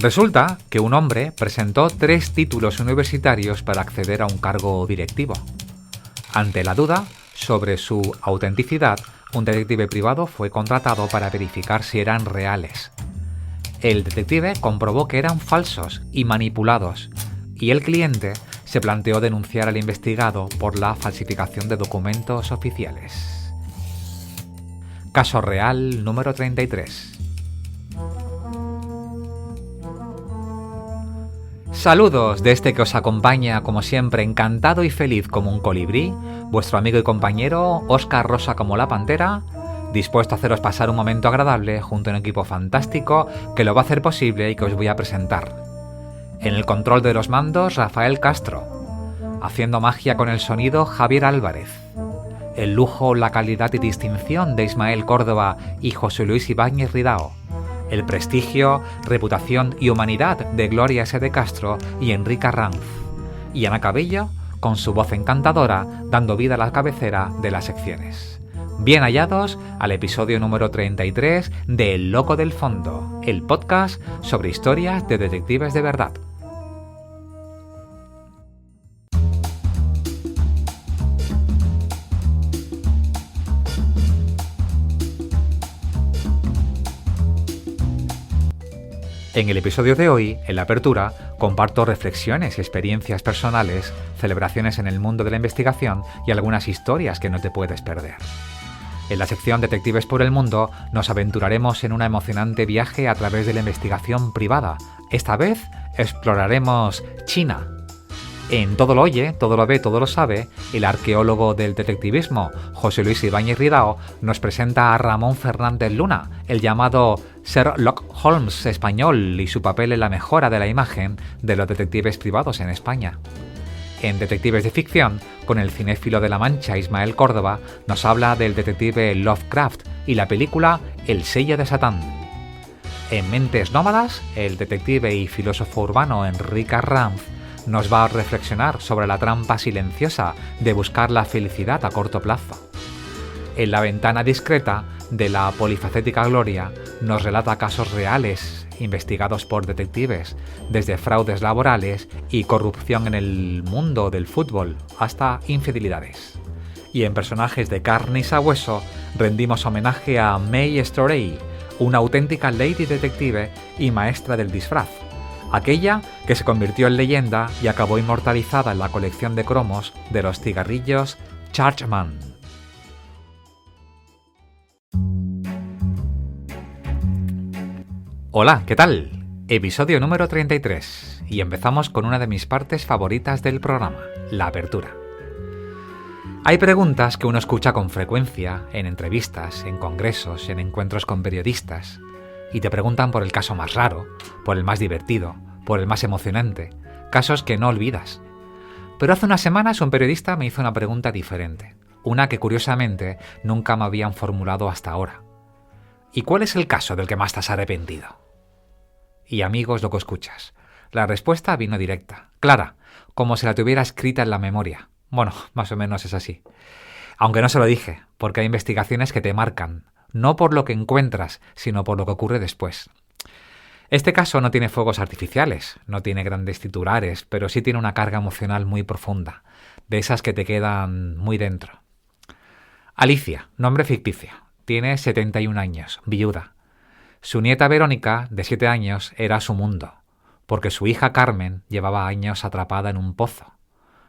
Resulta que un hombre presentó 3 títulos universitarios para acceder a un cargo directivo. Ante la duda sobre su autenticidad, un detective privado fue contratado para verificar si eran reales. El detective comprobó que eran falsos y manipulados, y el cliente se planteó denunciar al investigado por la falsificación de documentos oficiales. Caso real número 33. Saludos de este que os acompaña, como siempre, encantado y feliz como un colibrí, vuestro amigo y compañero Óscar Rosa como la pantera, dispuesto a haceros pasar un momento agradable junto a un equipo fantástico que lo va a hacer posible y que os voy a presentar. En el control de los mandos, Rafael Castro. Haciendo magia con el sonido, Javier Álvarez. El lujo, la calidad y distinción de Ismael Córdoba y José Luis Ibáñez Ridao. El prestigio, reputación y humanidad de Gloria S. de Castro y Enrique Arranz. Y Ana Cabello, con su voz encantadora, dando vida a la cabecera de las secciones. Bien hallados al episodio número 33 de El Loco del Fondo, el podcast sobre historias de detectives de verdad. En el episodio de hoy, en la apertura, comparto reflexiones y experiencias personales, celebraciones en el mundo de la investigación y algunas historias que no te puedes perder. En la sección Detectives por el Mundo nos aventuraremos en un emocionante viaje a través de la investigación privada. Esta vez exploraremos China. En Todo lo oye, todo lo ve, todo lo sabe, el arqueólogo del detectivismo, José Luis Ibáñez Ridao, nos presenta a Ramón Fernández Luna, el llamado Sherlock Holmes español y su papel en la mejora de la imagen de los detectives privados en España. En Detectives de Ficción, con el cinéfilo de La Mancha Ismael Córdoba, nos habla del detective Lovecraft y la película El sello de Satán. En Mentes Nómadas, el detective y filósofo urbano Enrique Arranz nos va a reflexionar sobre la trampa silenciosa de buscar la felicidad a corto plazo. En La ventana discreta, de la polifacética Gloria, nos relata casos reales investigados por detectives, desde fraudes laborales y corrupción en el mundo del fútbol hasta infidelidades. Y en Personajes de carne y sabueso rendimos homenaje a May Storey, una auténtica lady detective y maestra del disfraz, aquella que se convirtió en leyenda y acabó inmortalizada en la colección de cromos de los cigarrillos Chargeman. Hola, ¿qué tal? Episodio número 33, y empezamos con una de mis partes favoritas del programa, la apertura. Hay preguntas que uno escucha con frecuencia en entrevistas, en congresos, en encuentros con periodistas, y te preguntan por el caso más raro, por el más divertido, por el más emocionante, casos que no olvidas. Pero hace unas semanas un periodista me hizo una pregunta diferente, una que curiosamente nunca me habían formulado hasta ahora. ¿Y cuál es el caso del que más te has arrepentido? Y amigos, lo que escuchas, la respuesta vino directa, clara, como si la tuviera escrita en la memoria. Bueno, más o menos es así. Aunque no se lo dije, porque hay investigaciones que te marcan, no por lo que encuentras, sino por lo que ocurre después. Este caso no tiene fuegos artificiales, no tiene grandes titulares, pero sí tiene una carga emocional muy profunda, de esas que te quedan muy dentro. Alicia, nombre ficticio, tiene 71 años, viuda. Su nieta Verónica, de 7 años, era su mundo, porque su hija Carmen llevaba años atrapada en un pozo.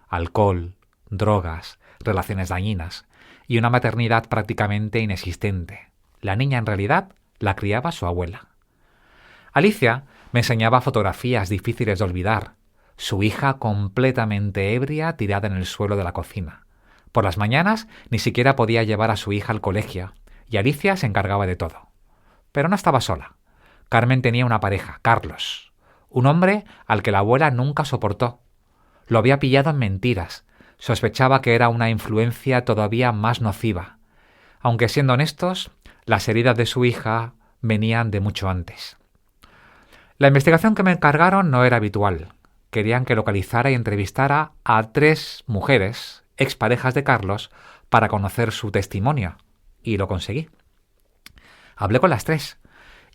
Alcohol, drogas, relaciones dañinas y una maternidad prácticamente inexistente. La niña en realidad la criaba su abuela. Alicia me enseñaba fotografías difíciles de olvidar. Su hija completamente ebria tirada en el suelo de la cocina. Por las mañanas ni siquiera podía llevar a su hija al colegio y Alicia se encargaba de todo. Pero no estaba sola. Carmen tenía una pareja, Carlos, un hombre al que la abuela nunca soportó. Lo había pillado en mentiras. Sospechaba que era una influencia todavía más nociva. Aunque siendo honestos, las heridas de su hija venían de mucho antes. La investigación que me encargaron no era habitual. Querían que localizara y entrevistara a 3 mujeres, exparejas de Carlos, para conocer su testimonio. Y lo conseguí. Hablé con las 3.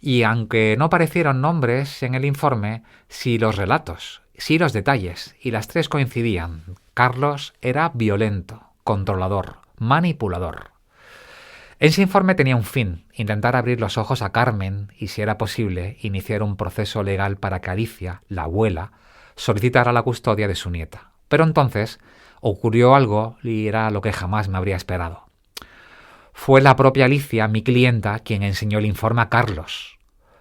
Y aunque no aparecieron nombres en el informe, sí los relatos, sí los detalles, y las tres coincidían. Carlos era violento, controlador, manipulador. Ese informe tenía un fin: intentar abrir los ojos a Carmen y, si era posible, iniciar un proceso legal para que Alicia, la abuela, solicitara la custodia de su nieta. Pero entonces ocurrió algo y era lo que jamás me habría esperado. Fue la propia Alicia, mi clienta, quien enseñó el informe a Carlos.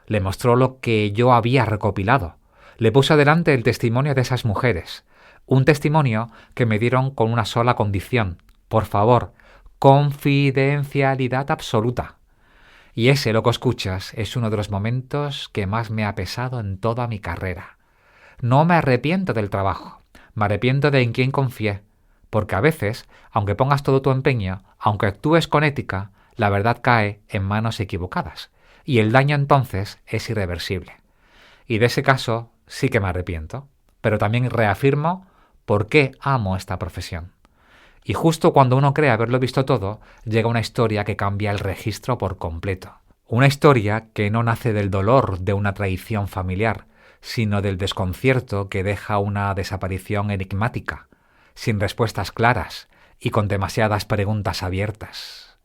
Le mostró lo que yo había recopilado. Le puso delante el testimonio de esas mujeres. Un testimonio que me dieron con una sola condición: por favor, confidencialidad absoluta. Y ese, lo que escuchas, es uno de los momentos que más me ha pesado en toda mi carrera. No me arrepiento del trabajo, me arrepiento de en quién confié, porque a veces, aunque pongas todo tu empeño, aunque actúes con ética, la verdad cae en manos equivocadas, y el daño entonces es irreversible. Y de ese caso sí que me arrepiento, pero también reafirmo por qué amo esta profesión. Y justo cuando uno cree haberlo visto todo, llega una historia que cambia el registro por completo. Una historia que no nace del dolor de una traición familiar, sino del desconcierto que deja una desaparición enigmática, sin respuestas claras y con demasiadas preguntas abiertas.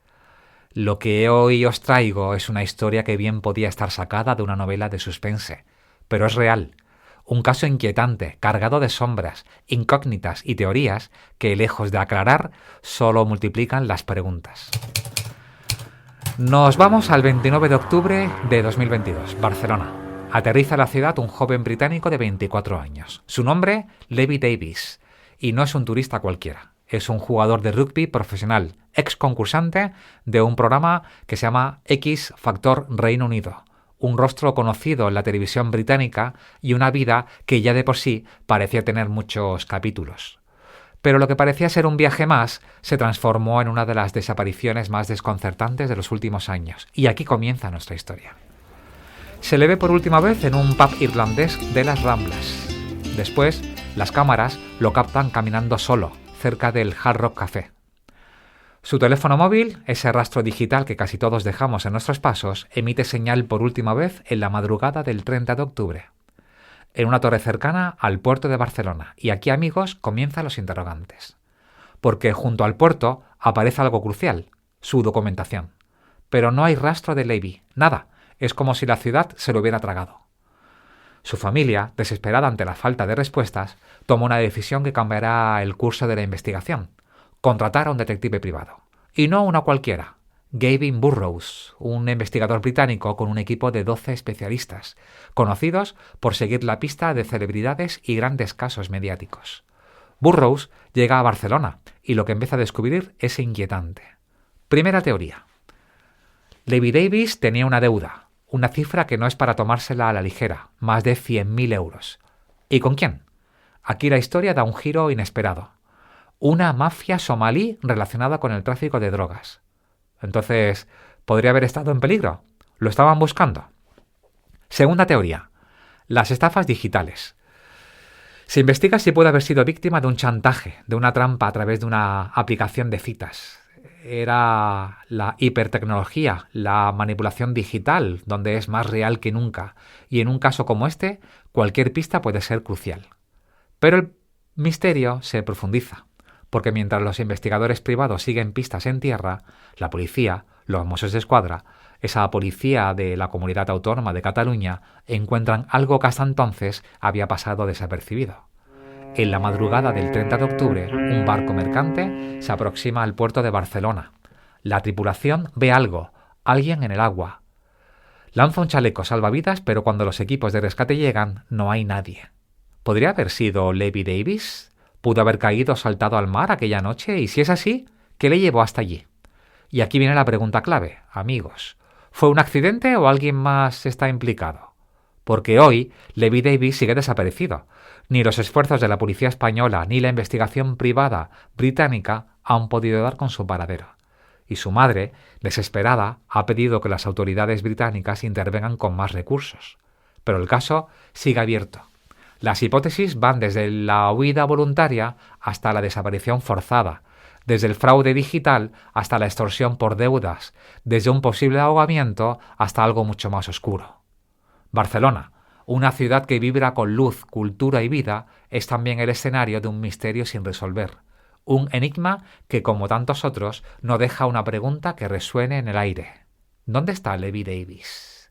Lo que hoy os traigo es una historia que bien podía estar sacada de una novela de suspense, pero es real. Un caso inquietante, cargado de sombras, incógnitas y teorías que, lejos de aclarar, solo multiplican las preguntas. Nos vamos al 29 de octubre de 2022, Barcelona. Aterriza en la ciudad un joven británico de 24 años. Su nombre, Levi Davis. Y no es un turista cualquiera. Es un jugador de rugby profesional, ex concursante de un programa que se llama X Factor Reino Unido. Un rostro conocido en la televisión británica y una vida que ya de por sí parecía tener muchos capítulos. Pero lo que parecía ser un viaje más se transformó en una de las desapariciones más desconcertantes de los últimos años. Y aquí comienza nuestra historia. Se le ve por última vez en un pub irlandés de las Ramblas. Después, las cámaras lo captan caminando solo, cerca del Hard Rock Café. Su teléfono móvil, ese rastro digital que casi todos dejamos en nuestros pasos, emite señal por última vez en la madrugada del 30 de octubre, en una torre cercana al puerto de Barcelona. Y aquí, amigos, comienzan los interrogantes. Porque junto al puerto aparece algo crucial: su documentación. Pero no hay rastro de Levi, nada. Es como si la ciudad se lo hubiera tragado. Su familia, desesperada ante la falta de respuestas, tomó una decisión que cambiará el curso de la investigación: contratar a un detective privado. Y no una cualquiera: Gavin Burrows, un investigador británico con un equipo de 12 especialistas, conocidos por seguir la pista de celebridades y grandes casos mediáticos. Burrows llega a Barcelona y lo que empieza a descubrir es inquietante. Primera teoría. Levi Davis tenía una deuda. Una cifra que no es para tomársela a la ligera, más de 100.000 euros. ¿Y con quién? Aquí la historia da un giro inesperado. Una mafia somalí relacionada con el tráfico de drogas. Entonces, ¿podría haber estado en peligro? ¿Lo estaban buscando? Segunda teoría. Las estafas digitales. Se investiga si puede haber sido víctima de un chantaje, de una trampa a través de una aplicación de citas. Era la hipertecnología, la manipulación digital, donde es más real que nunca. Y en un caso como este, cualquier pista puede ser crucial. Pero el misterio se profundiza, porque mientras los investigadores privados siguen pistas en tierra, la policía, los Mossos d'Esquadra, esa policía de la Comunidad Autónoma de Cataluña, encuentran algo que hasta entonces había pasado desapercibido. En la madrugada del 30 de octubre, un barco mercante se aproxima al puerto de Barcelona. La tripulación ve algo, alguien en el agua. Lanza un chaleco salvavidas, pero cuando los equipos de rescate llegan, no hay nadie. ¿Podría haber sido Levi Davis? ¿Pudo haber caído o saltado al mar aquella noche? Y si es así, ¿qué le llevó hasta allí? Y aquí viene la pregunta clave, amigos. ¿Fue un accidente o alguien más está implicado? Porque hoy Levi Davis sigue desaparecido. Ni los esfuerzos de la policía española ni la investigación privada británica han podido dar con su paradero. Y su madre, desesperada, ha pedido que las autoridades británicas intervengan con más recursos. Pero el caso sigue abierto. Las hipótesis van desde la huida voluntaria hasta la desaparición forzada, desde el fraude digital hasta la extorsión por deudas, desde un posible ahogamiento hasta algo mucho más oscuro. Barcelona, una ciudad que vibra con luz, cultura y vida, es también el escenario de un misterio sin resolver, un enigma que, como tantos otros, no deja una pregunta que resuene en el aire. ¿Dónde está Levi Davis?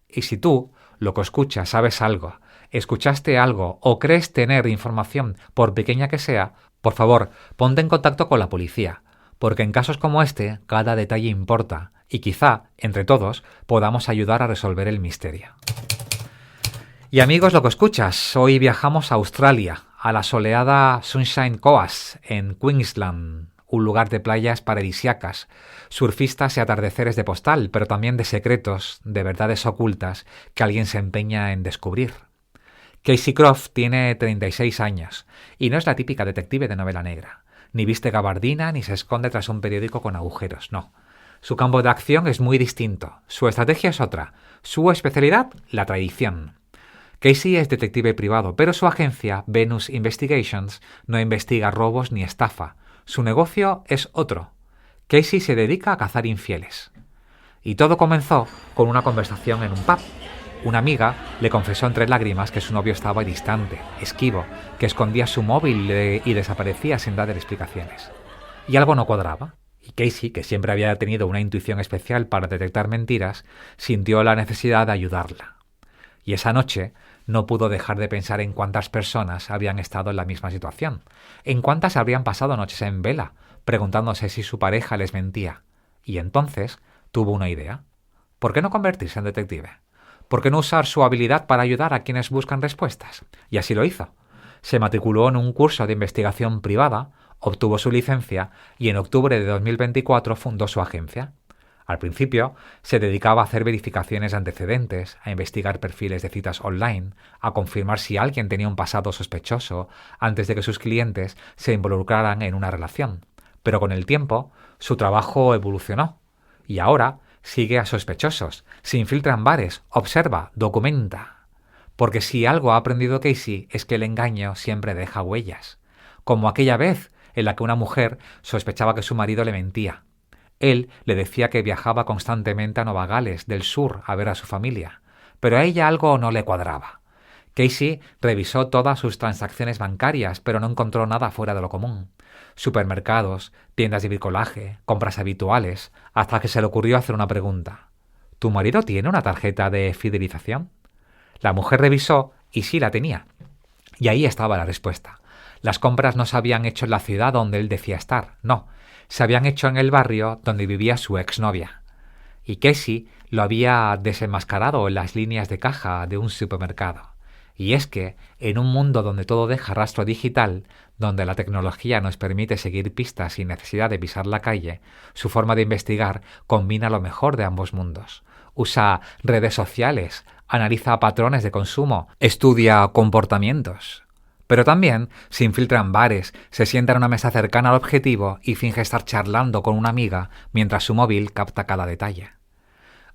Y si tú, lo que escuchas, sabes algo, escuchaste algo o crees tener información, por pequeña que sea, por favor, ponte en contacto con la policía, porque en casos como este, cada detalle importa y quizá, entre todos, podamos ayudar a resolver el misterio. Y amigos, lo que escuchas, hoy viajamos a Australia, a la soleada Sunshine Coast, en Queensland, un lugar de playas paradisíacas, surfistas y atardeceres de postal, pero también de secretos, de verdades ocultas que alguien se empeña en descubrir. Casey Croft tiene 36 años y no es la típica detective de novela negra. Ni viste gabardina ni se esconde tras un periódico con agujeros, no. Su campo de acción es muy distinto, su estrategia es otra, su especialidad, la traición. Casey es detective privado, pero su agencia, Venus Investigations, no investiga robos ni estafa. Su negocio es otro. Casey se dedica a cazar infieles. Y todo comenzó con una conversación en un pub. Una amiga le confesó entre lágrimas que su novio estaba distante, esquivo, que escondía su móvil y desaparecía sin dar explicaciones. Y algo no cuadraba. Y Casey, que siempre había tenido una intuición especial para detectar mentiras, sintió la necesidad de ayudarla. Y esa noche no pudo dejar de pensar en cuántas personas habían estado en la misma situación, en cuántas habrían pasado noches en vela, preguntándose si su pareja les mentía. Y entonces tuvo una idea. ¿Por qué no convertirse en detective? ¿Por qué no usar su habilidad para ayudar a quienes buscan respuestas? Y así lo hizo. Se matriculó en un curso de investigación privada, obtuvo su licencia y en octubre de 2024 fundó su agencia. Al principio, se dedicaba a hacer verificaciones de antecedentes, a investigar perfiles de citas online, a confirmar si alguien tenía un pasado sospechoso antes de que sus clientes se involucraran en una relación. Pero con el tiempo, su trabajo evolucionó. Y ahora sigue a sospechosos, se infiltra en bares, observa, documenta. Porque si algo ha aprendido Casey es que el engaño siempre deja huellas. Como aquella vez en la que una mujer sospechaba que su marido le mentía. Él le decía que viajaba constantemente a Nueva Gales del Sur a ver a su familia, pero a ella algo no le cuadraba. Casey revisó todas sus transacciones bancarias, pero no encontró nada fuera de lo común. Supermercados, tiendas de bricolaje, compras habituales, hasta que se le ocurrió hacer una pregunta. ¿Tu marido tiene una tarjeta de fidelización? La mujer revisó y sí la tenía. Y ahí estaba la respuesta. Las compras no se habían hecho en la ciudad donde él decía estar, no. Se habían hecho en el barrio donde vivía su exnovia. Y Casey lo había desenmascarado en las líneas de caja de un supermercado. Y es que, en un mundo donde todo deja rastro digital, donde la tecnología nos permite seguir pistas sin necesidad de pisar la calle, su forma de investigar combina lo mejor de ambos mundos. Usa redes sociales, analiza patrones de consumo, estudia comportamientos. Pero también se infiltra en bares, se sienta en una mesa cercana al objetivo y finge estar charlando con una amiga mientras su móvil capta cada detalle.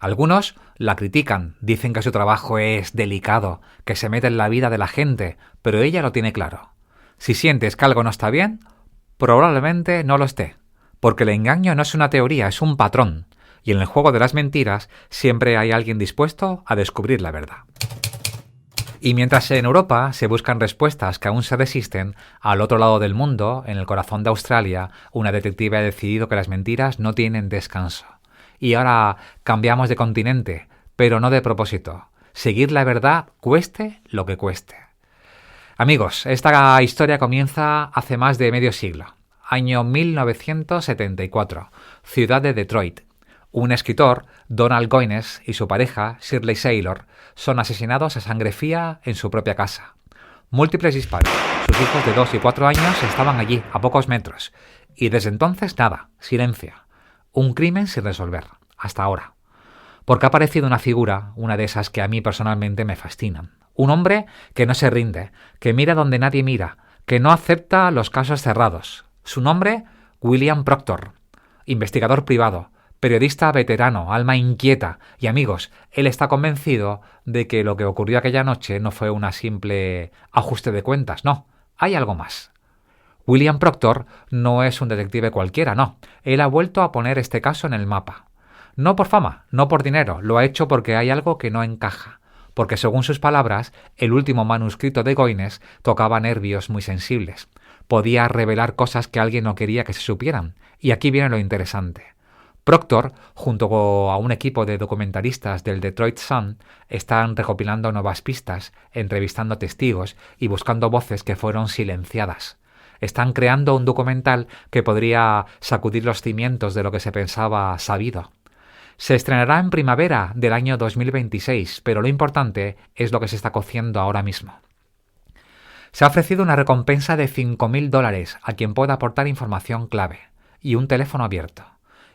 Algunos la critican, dicen que su trabajo es delicado, que se mete en la vida de la gente, pero ella lo tiene claro. Si sientes que algo no está bien, probablemente no lo esté, porque el engaño no es una teoría, es un patrón, y en el juego de las mentiras siempre hay alguien dispuesto a descubrir la verdad. Y mientras en Europa se buscan respuestas que aún se resisten, al otro lado del mundo, en el corazón de Australia, una detective ha decidido que las mentiras no tienen descanso. Y ahora cambiamos de continente, pero no de propósito. Seguir la verdad cueste lo que cueste. Amigos, esta historia comienza hace más de medio siglo. Año 1974, ciudad de Detroit. Un escritor, Donald Goines, y su pareja, Shirley Saylor, son asesinados a sangre fría en su propia casa. Múltiples disparos. Sus hijos de 2 y 4 años estaban allí, a pocos metros. Y desde entonces nada, silencio. Un crimen sin resolver, hasta ahora. Porque ha aparecido una figura, una de esas que a mí personalmente me fascinan. Un hombre que no se rinde, que mira donde nadie mira, que no acepta los casos cerrados. Su nombre, William Proctor, investigador privado, periodista veterano, alma inquieta, y amigos, él está convencido de que lo que ocurrió aquella noche no fue una simple ajuste de cuentas, no, hay algo más. William Proctor no es un detective cualquiera, no. Él ha vuelto a poner este caso en el mapa. No por fama, no por dinero, lo ha hecho porque hay algo que no encaja. Porque según sus palabras, el último manuscrito de Goines tocaba nervios muy sensibles. Podía revelar cosas que alguien no quería que se supieran. Y aquí viene lo interesante. Proctor, junto a un equipo de documentaristas del Detroit Sun, están recopilando nuevas pistas, entrevistando testigos y buscando voces que fueron silenciadas. Están creando un documental que podría sacudir los cimientos de lo que se pensaba sabido. Se estrenará en primavera del año 2026, pero lo importante es lo que se está cociendo ahora mismo. Se ha ofrecido una recompensa de $5.000 a quien pueda aportar información clave y un teléfono abierto.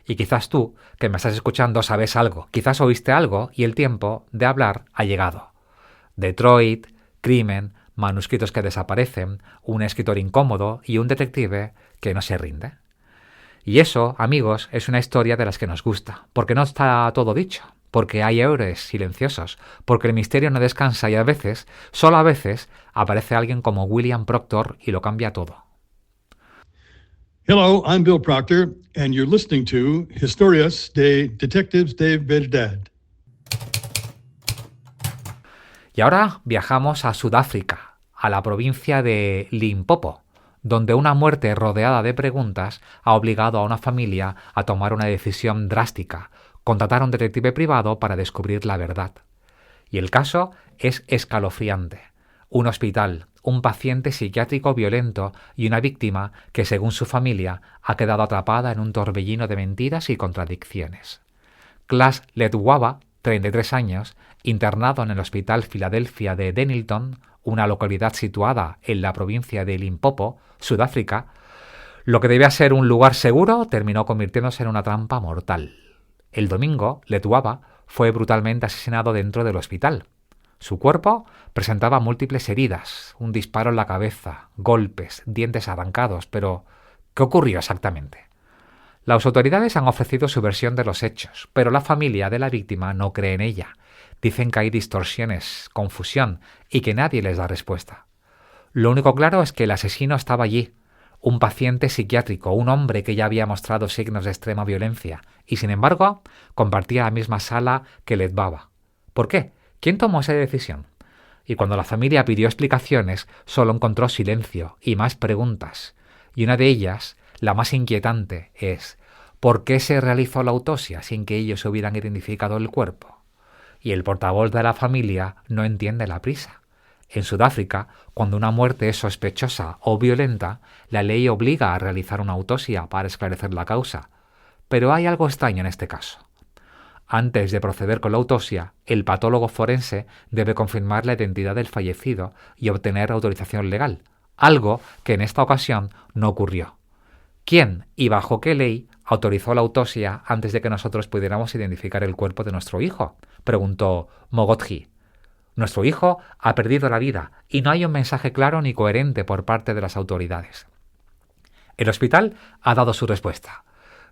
Y quizás tú, que me estás escuchando, sabes algo, quizás oíste algo y el tiempo de hablar ha llegado. Detroit, crimen, manuscritos que desaparecen, un escritor incómodo y un detective que no se rinde. Y eso, amigos, es una historia de las que nos gusta, porque no está todo dicho, porque hay héroes silenciosos, porque el misterio no descansa y a veces, solo a veces, aparece alguien como William Proctor y lo cambia todo. Hello, I'm Bill Proctor, and you're listening to Historias de Detectives de Verdad. Y ahora viajamos a Sudáfrica, a la provincia de Limpopo, donde una muerte rodeada de preguntas ha obligado a una familia a tomar una decisión drástica, contratar a un detective privado para descubrir la verdad. Y el caso es escalofriante. Un hospital, un paciente psiquiátrico violento y una víctima que, según su familia, ha quedado atrapada en un torbellino de mentiras y contradicciones. Klaas Letwaba, 33 años, internado en el Hospital Filadelfia de Denilton, una localidad situada en la provincia de Limpopo, Sudáfrica, lo que debía ser un lugar seguro terminó convirtiéndose en una trampa mortal. El domingo, Letwaba fue brutalmente asesinado dentro del hospital. Su cuerpo presentaba múltiples heridas, un disparo en la cabeza, golpes, dientes arrancados, pero ¿qué ocurrió exactamente? Las autoridades han ofrecido su versión de los hechos, pero la familia de la víctima no cree en ella. Dicen que hay distorsiones, confusión y que nadie les da respuesta. Lo único claro es que el asesino estaba allí, un paciente psiquiátrico, un hombre que ya había mostrado signos de extrema violencia y, sin embargo, compartía la misma sala que Letwaba. ¿Por qué? ¿Quién tomó esa decisión? Y cuando la familia pidió explicaciones, solo encontró silencio y más preguntas. Y una de ellas, la más inquietante, es ¿por qué se realizó la autopsia sin que ellos hubieran identificado el cuerpo? Y el portavoz de la familia no entiende la prisa. En Sudáfrica, cuando una muerte es sospechosa o violenta, la ley obliga a realizar una autopsia para esclarecer la causa. Pero hay algo extraño en este caso. Antes de proceder con la autopsia, el patólogo forense debe confirmar la identidad del fallecido y obtener autorización legal, algo que en esta ocasión no ocurrió. ¿Quién y bajo qué ley autorizó la autopsia antes de que nosotros pudiéramos identificar el cuerpo de nuestro hijo?, preguntó Mogotji. Nuestro hijo ha perdido la vida y no hay un mensaje claro ni coherente por parte de las autoridades. El hospital ha dado su respuesta.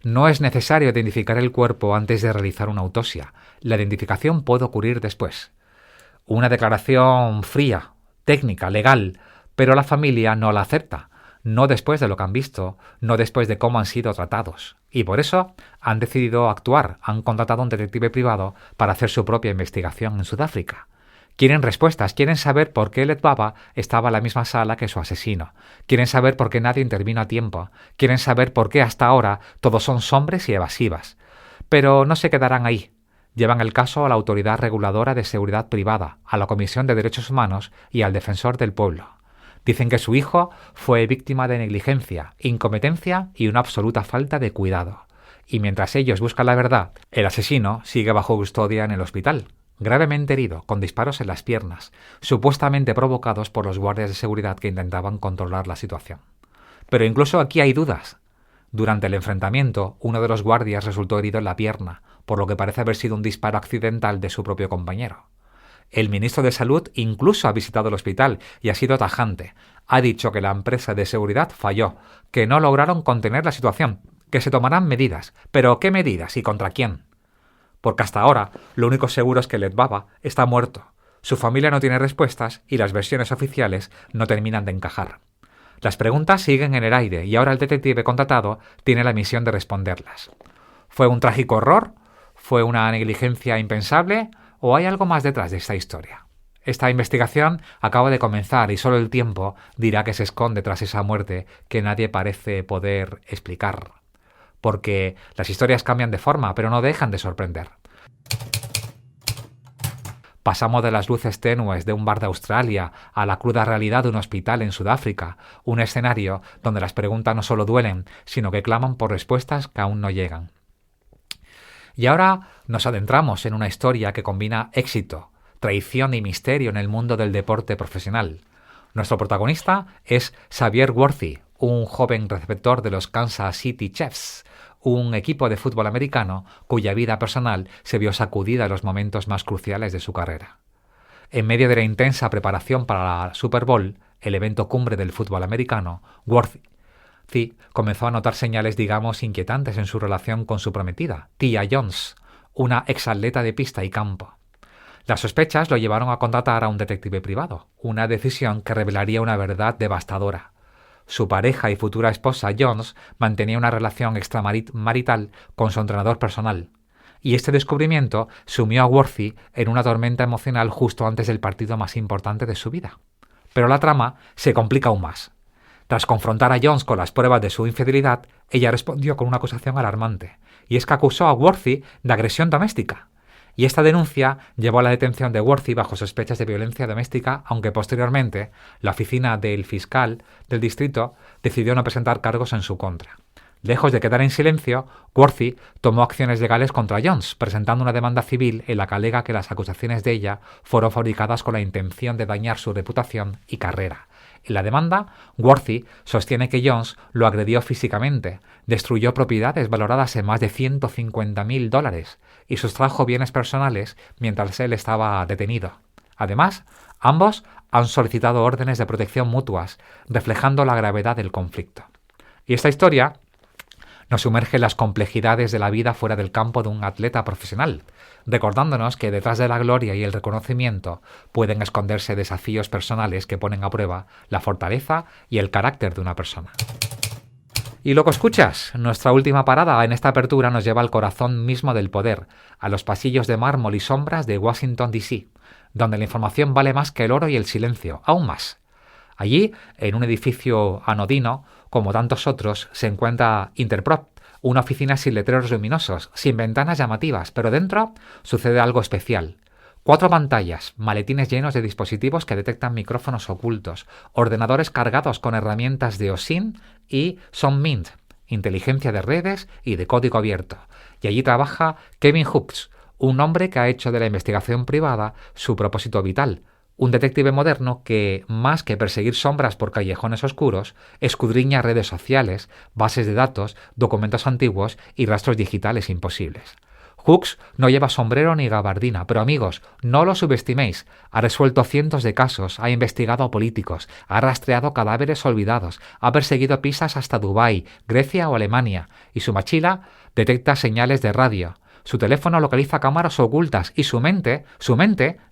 No es necesario identificar el cuerpo antes de realizar una autopsia. La identificación puede ocurrir después. Una declaración fría, técnica, legal, pero la familia no la acepta. No después de lo que han visto, no después de cómo han sido tratados. Y por eso han decidido actuar, han contratado a un detective privado para hacer su propia investigación en Sudáfrica. Quieren respuestas, quieren saber por qué Letwaba estaba en la misma sala que su asesino. Quieren saber por qué nadie intervino a tiempo. Quieren saber por qué hasta ahora todos son sombras y evasivas. Pero no se quedarán ahí. Llevan el caso a la Autoridad Reguladora de Seguridad Privada, a la Comisión de Derechos Humanos y al Defensor del Pueblo. Dicen que su hijo fue víctima de negligencia, incompetencia y una absoluta falta de cuidado. Y mientras ellos buscan la verdad, el asesino sigue bajo custodia en el hospital, gravemente herido, con disparos en las piernas, supuestamente provocados por los guardias de seguridad que intentaban controlar la situación. Pero incluso aquí hay dudas. Durante el enfrentamiento, uno de los guardias resultó herido en la pierna, por lo que parece haber sido un disparo accidental de su propio compañero. El ministro de Salud incluso ha visitado el hospital y ha sido tajante. Ha dicho que la empresa de seguridad falló, que no lograron contener la situación, que se tomarán medidas. ¿Pero qué medidas y contra quién? Porque hasta ahora lo único seguro es que Letwaba está muerto. Su familia no tiene respuestas y las versiones oficiales no terminan de encajar. Las preguntas siguen en el aire y ahora el detective contratado tiene la misión de responderlas. ¿Fue un trágico error? ¿Fue una negligencia impensable? ¿O hay algo más detrás de esta historia? Esta investigación acaba de comenzar y solo el tiempo dirá qué se esconde tras esa muerte que nadie parece poder explicar. Porque las historias cambian de forma, pero no dejan de sorprender. Pasamos de las luces tenues de un bar de Australia a la cruda realidad de un hospital en Sudáfrica, un escenario donde las preguntas no solo duelen, sino que claman por respuestas que aún no llegan. Y ahora nos adentramos en una historia que combina éxito, traición y misterio en el mundo del deporte profesional. Nuestro protagonista es Xavier Worthy, un joven receptor de los Kansas City Chiefs, un equipo de fútbol americano cuya vida personal se vio sacudida en los momentos más cruciales de su carrera. En medio de la intensa preparación para la Super Bowl, el evento cumbre del fútbol americano, Worthy comenzó a notar señales, digamos, inquietantes en su relación con su prometida, Tia Jones, una exatleta de pista y campo. Las sospechas lo llevaron a contratar a un detective privado, una decisión que revelaría una verdad devastadora. Su pareja y futura esposa, Jones, mantenía una relación extramarital con su entrenador personal, y este descubrimiento sumió a Worthy en una tormenta emocional justo antes del partido más importante de su vida. Pero la trama se complica aún más. Tras confrontar a Jones con las pruebas de su infidelidad, ella respondió con una acusación alarmante, y es que acusó a Worthy de agresión doméstica. Y esta denuncia llevó a la detención de Worthy bajo sospechas de violencia doméstica, aunque posteriormente la oficina del fiscal del distrito decidió no presentar cargos en su contra. Lejos de quedar en silencio, Worthy tomó acciones legales contra Jones, presentando una demanda civil en la que alega que las acusaciones de ella fueron fabricadas con la intención de dañar su reputación y carrera. En la demanda, Worthy sostiene que Jones lo agredió físicamente, destruyó propiedades valoradas en más de $150,000 y sustrajo bienes personales mientras él estaba detenido. Además, ambos han solicitado órdenes de protección mutuas, reflejando la gravedad del conflicto. Y esta historia nos sumerge en las complejidades de la vida fuera del campo de un atleta profesional, recordándonos que detrás de la gloria y el reconocimiento pueden esconderse desafíos personales que ponen a prueba la fortaleza y el carácter de una persona. Y lo que escuchas, nuestra última parada en esta apertura nos lleva al corazón mismo del poder, a los pasillos de mármol y sombras de Washington, D.C., donde la información vale más que el oro y el silencio, aún más. Allí, en un edificio anodino, como tantos otros, se encuentra Interprop, una oficina sin letreros luminosos, sin ventanas llamativas, pero dentro sucede algo especial. 4 pantallas, maletines llenos de dispositivos que detectan micrófonos ocultos, ordenadores cargados con herramientas de OSINT y SONMINT, inteligencia de redes y de código abierto. Y allí trabaja Kevin Hooks, un hombre que ha hecho de la investigación privada su propósito vital. Un detective moderno que, más que perseguir sombras por callejones oscuros, escudriña redes sociales, bases de datos, documentos antiguos y rastros digitales imposibles. Hooks no lleva sombrero ni gabardina, pero amigos, no lo subestiméis. Ha resuelto cientos de casos, ha investigado a políticos, ha rastreado cadáveres olvidados, ha perseguido pistas hasta Dubái, Grecia o Alemania, y su mochila detecta señales de radio. Su teléfono localiza cámaras ocultas y su mente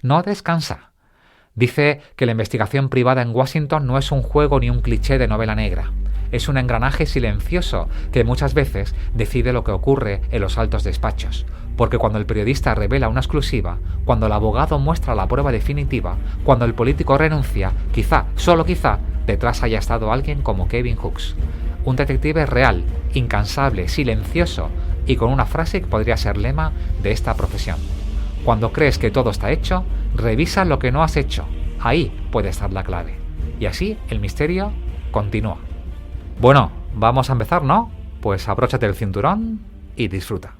no descansa. Dice que la investigación privada en Washington no es un juego ni un cliché de novela negra. Es un engranaje silencioso que muchas veces decide lo que ocurre en los altos despachos. Porque cuando el periodista revela una exclusiva, cuando el abogado muestra la prueba definitiva, cuando el político renuncia, quizá, solo quizá, detrás haya estado alguien como Kevin Hooks. Un detective real, incansable, silencioso y con una frase que podría ser lema de esta profesión. Cuando crees que todo está hecho, revisa lo que no has hecho. Ahí puede estar la clave. Y así el misterio continúa. Bueno, vamos a empezar, ¿no? Pues abróchate el cinturón y disfruta.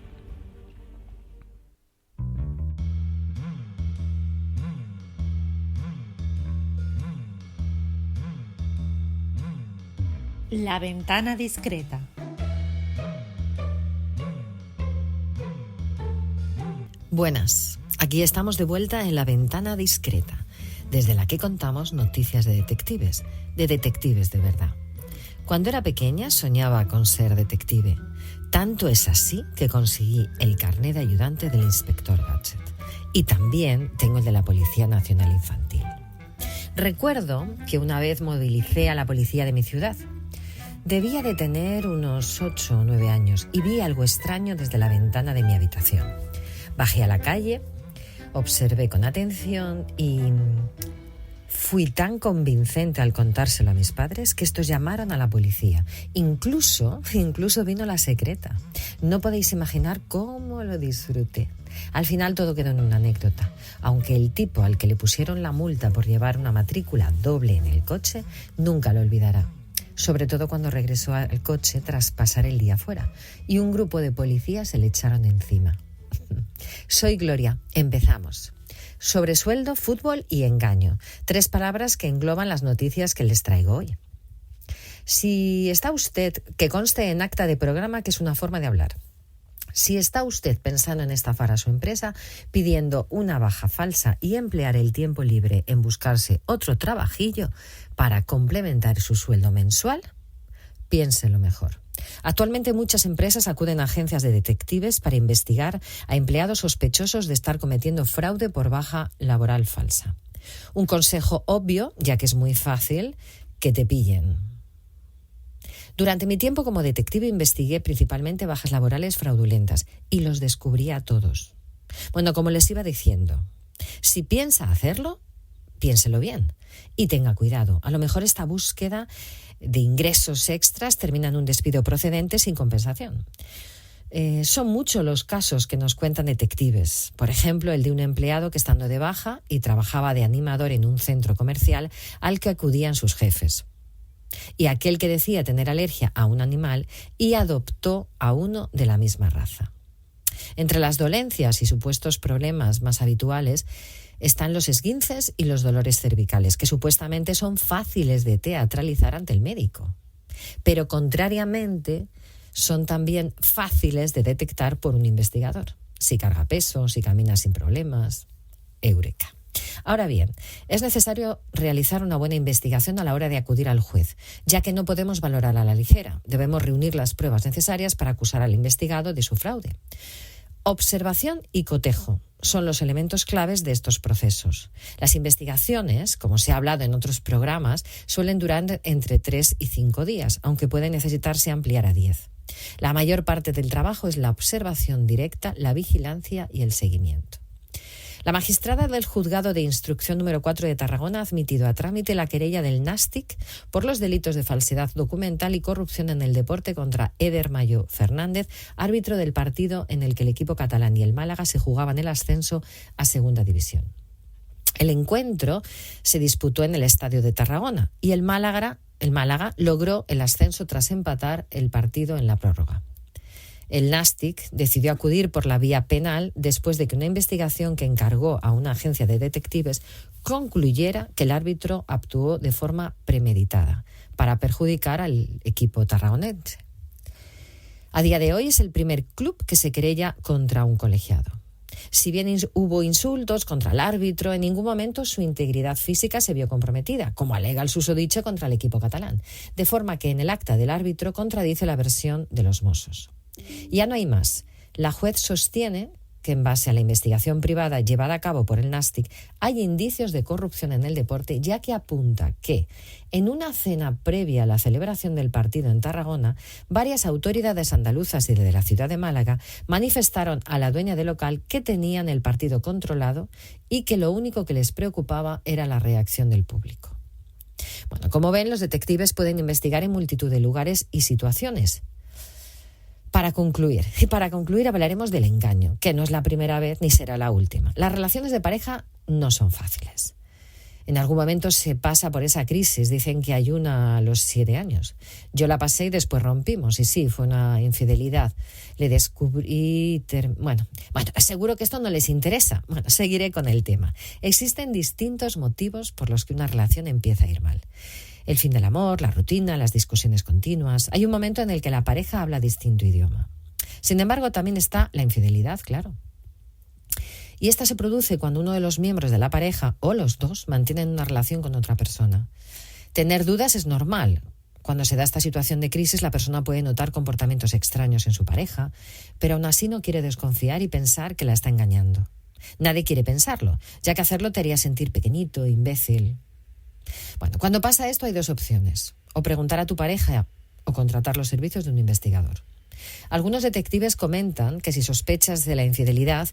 La ventana discreta. Buenas, aquí estamos de vuelta en La Ventana Discreta, desde la que contamos noticias de detectives de verdad. Cuando era pequeña soñaba con ser detective. Tanto es así que conseguí el carné de ayudante del inspector Gadget. Y también tengo el de la Policía Nacional Infantil. Recuerdo que una vez movilicé a la policía de mi ciudad. Debía de tener unos 8 o 9 años y vi algo extraño desde la ventana de mi habitación. Bajé a la calle, observé con atención y fui tan convincente al contárselo a mis padres que estos llamaron a la policía. Incluso vino la secreta. No podéis imaginar cómo lo disfruté. Al final todo quedó en una anécdota, aunque el tipo al que le pusieron la multa por llevar una matrícula doble en el coche nunca lo olvidará. Sobre todo cuando regresó al coche tras pasar el día fuera y un grupo de policías se le echaron encima. Soy Gloria, empezamos. Sobresueldo, fútbol y engaño. 3 palabras que engloban las noticias que les traigo hoy. Si está usted, que conste en acta de programa que es una forma de hablar. Si está usted pensando en estafar a su empresa, pidiendo una baja falsa y emplear el tiempo libre en buscarse otro trabajillo para complementar su sueldo mensual, piénselo mejor. Actualmente muchas empresas acuden a agencias de detectives para investigar a empleados sospechosos de estar cometiendo fraude por baja laboral falsa. Un consejo obvio, ya que es muy fácil que te pillen. Durante mi tiempo como detective investigué principalmente bajas laborales fraudulentas y los descubrí a todos. Bueno, como les iba diciendo, si piensa hacerlo, piénselo bien y tenga cuidado. A lo mejor esta búsqueda de ingresos extras termina en un despido procedente sin compensación. Son muchos los casos que nos cuentan detectives. Por ejemplo, el de un empleado que estando de baja y trabajaba de animador en un centro comercial al que acudían sus jefes. Y aquel que decía tener alergia a un animal y adoptó a uno de la misma raza. Entre las dolencias y supuestos problemas más habituales están los esguinces y los dolores cervicales, que supuestamente son fáciles de teatralizar ante el médico. Pero contrariamente, son también fáciles de detectar por un investigador. Si carga peso, si camina sin problemas. Eureka. Ahora bien, es necesario realizar una buena investigación a la hora de acudir al juez, ya que no podemos valorar a la ligera. Debemos reunir las pruebas necesarias para acusar al investigado de su fraude. Observación y cotejo son los elementos claves de estos procesos. Las investigaciones, como se ha hablado en otros programas, suelen durar entre 3 y 5 días, aunque puede necesitarse ampliar a 10. La mayor parte del trabajo es la observación directa, la vigilancia y el seguimiento. La magistrada del Juzgado de Instrucción número 4 de Tarragona ha admitido a trámite la querella del Nàstic por los delitos de falsedad documental y corrupción en el deporte contra Eder Mayo Fernández, árbitro del partido en el que el equipo catalán y el Málaga se jugaban el ascenso a Segunda División. El encuentro se disputó en el Estadio de Tarragona y el Málaga logró el ascenso tras empatar el partido en la prórroga. El Nàstic decidió acudir por la vía penal después de que una investigación que encargó a una agencia de detectives concluyera que el árbitro actuó de forma premeditada para perjudicar al equipo tarragonense. A día de hoy es el primer club que se querella contra un colegiado. Si bien hubo insultos contra el árbitro, en ningún momento su integridad física se vio comprometida, como alega el susodicho contra el equipo catalán, de forma que en el acta del árbitro contradice la versión de los Mossos. Ya no hay más. La juez sostiene que en base a la investigación privada llevada a cabo por el Nàstic hay indicios de corrupción en el deporte, ya que apunta que en una cena previa a la celebración del partido en Tarragona, varias autoridades andaluzas y de la ciudad de Málaga manifestaron a la dueña del local que tenían el partido controlado y que lo único que les preocupaba era la reacción del público. Bueno, como ven, los detectives pueden investigar en multitud de lugares y situaciones. Para concluir hablaremos del engaño, que no es la primera vez ni será la última. Las relaciones de pareja no son fáciles. En algún momento se pasa por esa crisis, dicen que hay una a los 7 años. Yo la pasé y después rompimos, y sí, fue una infidelidad. Le descubrí... Bueno, seguro que esto no les interesa. Bueno, seguiré con el tema. Existen distintos motivos por los que una relación empieza a ir mal. El fin del amor, la rutina, las discusiones continuas. Hay un momento en el que la pareja habla distinto idioma. Sin embargo, también está la infidelidad, claro. Y esta se produce cuando uno de los miembros de la pareja, o los dos, mantienen una relación con otra persona. Tener dudas es normal. Cuando se da esta situación de crisis, la persona puede notar comportamientos extraños en su pareja, pero aún así no quiere desconfiar y pensar que la está engañando. Nadie quiere pensarlo, ya que hacerlo te haría sentir pequeñito, imbécil. Bueno, cuando pasa esto hay dos opciones: o preguntar a tu pareja o contratar los servicios de un investigador. Algunos detectives comentan que si sospechas de la infidelidad,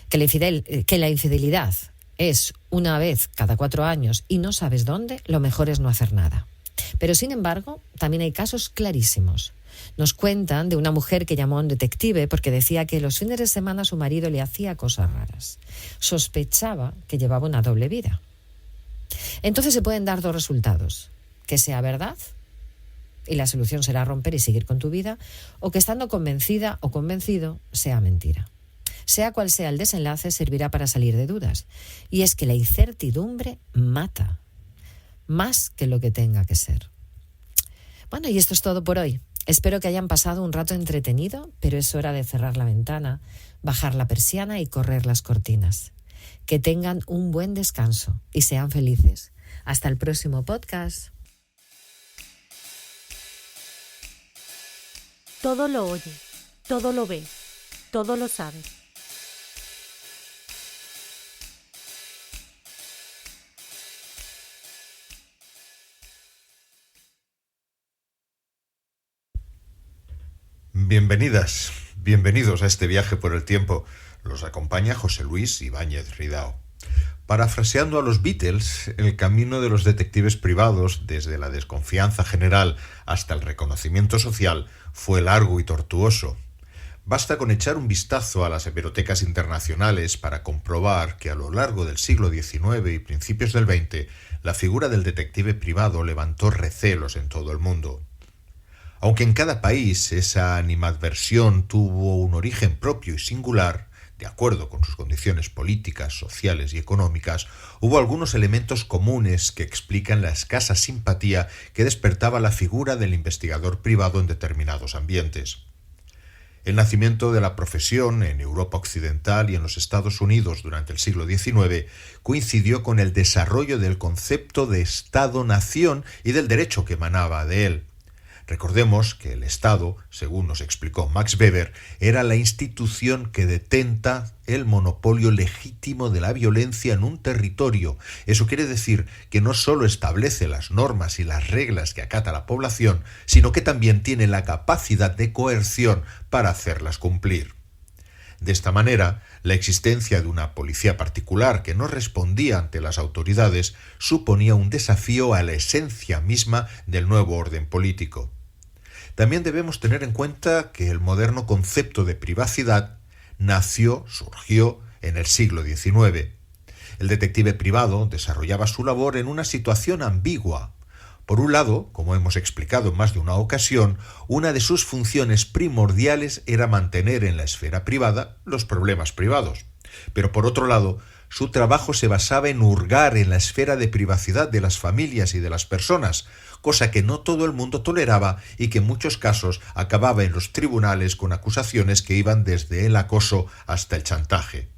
que la infidelidad es una vez cada 4 años y no sabes dónde, lo mejor es no hacer nada. Pero sin embargo, también hay casos clarísimos. Nos cuentan de una mujer que llamó a un detective porque decía que los fines de semana su marido le hacía cosas raras. Sospechaba que llevaba una doble vida. Entonces se pueden dar dos resultados: que sea verdad y la solución será romper y seguir con tu vida, o que estando convencida o convencido sea mentira. Sea cual sea el desenlace, servirá para salir de dudas. Y es que la incertidumbre mata, más que lo que tenga que ser. Bueno, y esto es todo por hoy. Espero que hayan pasado un rato entretenido, pero es hora de cerrar la ventana, bajar la persiana y correr las cortinas. Que tengan un buen descanso y sean felices. Hasta el próximo podcast. Todo lo oye, todo lo ve, todo lo sabe. Bienvenidas, bienvenidos a este viaje por el tiempo. Los acompaña José Luis Ibáñez Ridao. Parafraseando a los Beatles, el camino de los detectives privados, desde la desconfianza general hasta el reconocimiento social, fue largo y tortuoso. Basta con echar un vistazo a las hemerotecas internacionales para comprobar que a lo largo del siglo XIX y principios del XX, la figura del detective privado levantó recelos en todo el mundo. Aunque en cada país esa animadversión tuvo un origen propio y singular, de acuerdo con sus condiciones políticas, sociales y económicas, hubo algunos elementos comunes que explican la escasa simpatía que despertaba la figura del investigador privado en determinados ambientes. El nacimiento de la profesión en Europa occidental y en los Estados Unidos durante el siglo XIX coincidió con el desarrollo del concepto de Estado-nación y del derecho que emanaba de él. Recordemos que el Estado, según nos explicó Max Weber, era la institución que detenta el monopolio legítimo de la violencia en un territorio. Eso quiere decir que no solo establece las normas y las reglas que acata la población, sino que también tiene la capacidad de coerción para hacerlas cumplir. De esta manera, la existencia de una policía particular que no respondía ante las autoridades suponía un desafío a la esencia misma del nuevo orden político. También debemos tener en cuenta que el moderno concepto de privacidad surgió en el siglo XIX. El detective privado desarrollaba su labor en una situación ambigua. Por un lado, como hemos explicado en más de una ocasión, una de sus funciones primordiales era mantener en la esfera privada los problemas privados. Pero por otro lado, su trabajo se basaba en hurgar en la esfera de privacidad de las familias y de las personas, cosa que no todo el mundo toleraba y que en muchos casos acababa en los tribunales con acusaciones que iban desde el acoso hasta el chantaje.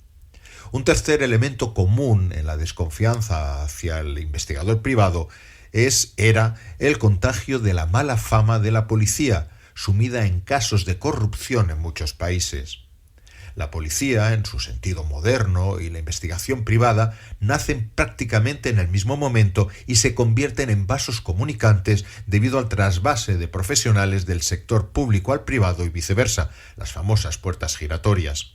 Un tercer elemento común en la desconfianza hacia el investigador privado era el contagio de la mala fama de la policía, sumida en casos de corrupción en muchos países. La policía, en su sentido moderno, y la investigación privada nacen prácticamente en el mismo momento y se convierten en vasos comunicantes debido al trasvase de profesionales del sector público al privado y viceversa, las famosas puertas giratorias.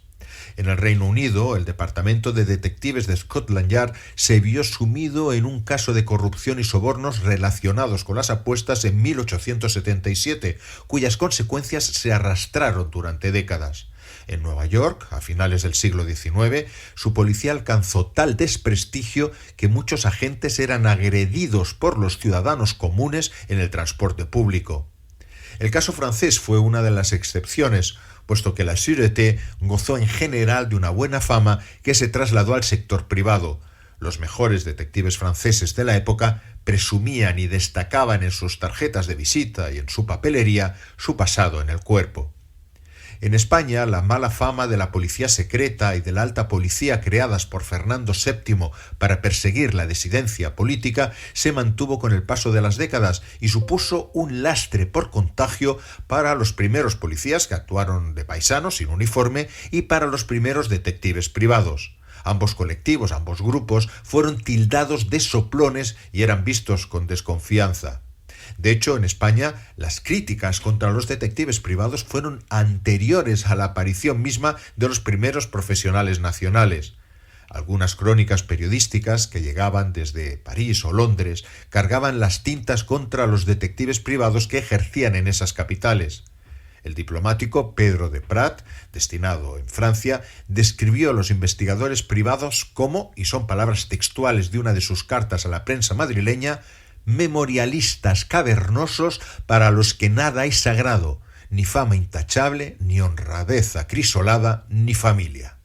En el Reino Unido, el Departamento de Detectives de Scotland Yard se vio sumido en un caso de corrupción y sobornos relacionados con las apuestas en 1877, cuyas consecuencias se arrastraron durante décadas. En Nueva York, a finales del siglo XIX, su policía alcanzó tal desprestigio que muchos agentes eran agredidos por los ciudadanos comunes en el transporte público. El caso francés fue una de las excepciones, puesto que la Sûreté gozó en general de una buena fama que se trasladó al sector privado. Los mejores detectives franceses de la época presumían y destacaban en sus tarjetas de visita y en su papelería su pasado en el cuerpo. En España, la mala fama de la policía secreta y de la alta policía creadas por Fernando VII para perseguir la disidencia política se mantuvo con el paso de las décadas y supuso un lastre por contagio para los primeros policías que actuaron de paisanos sin uniforme y para los primeros detectives privados. Ambos colectivos, ambos grupos, fueron tildados de soplones y eran vistos con desconfianza. De hecho, en España, las críticas contra los detectives privados fueron anteriores a la aparición misma de los primeros profesionales nacionales. Algunas crónicas periodísticas que llegaban desde París o Londres cargaban las tintas contra los detectives privados que ejercían en esas capitales. El diplomático Pedro de Prat, destinado en Francia, describió a los investigadores privados como, y son palabras textuales de una de sus cartas a la prensa madrileña, memorialistas cavernosos para los que nada es sagrado, ni fama intachable, ni honradez acrisolada, ni familia.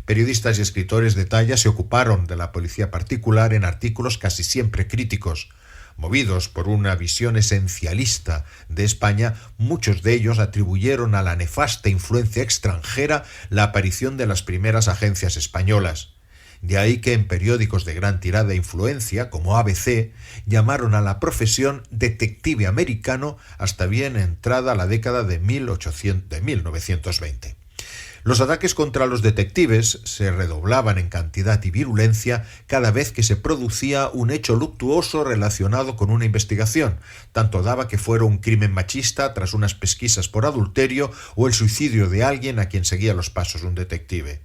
Periodistas y escritores de talla se ocuparon de la policía particular en artículos casi siempre críticos. Movidos por una visión esencialista de España, muchos de ellos atribuyeron a la nefasta influencia extranjera la aparición de las primeras agencias españolas. De ahí que en periódicos de gran tirada e influencia, como ABC, llamaron a la profesión detective americano hasta bien entrada la década de 1920. Los ataques contra los detectives se redoblaban en cantidad y virulencia cada vez que se producía un hecho luctuoso relacionado con una investigación, tanto daba que fuera un crimen machista tras unas pesquisas por adulterio o el suicidio de alguien a quien seguía los pasos un detective.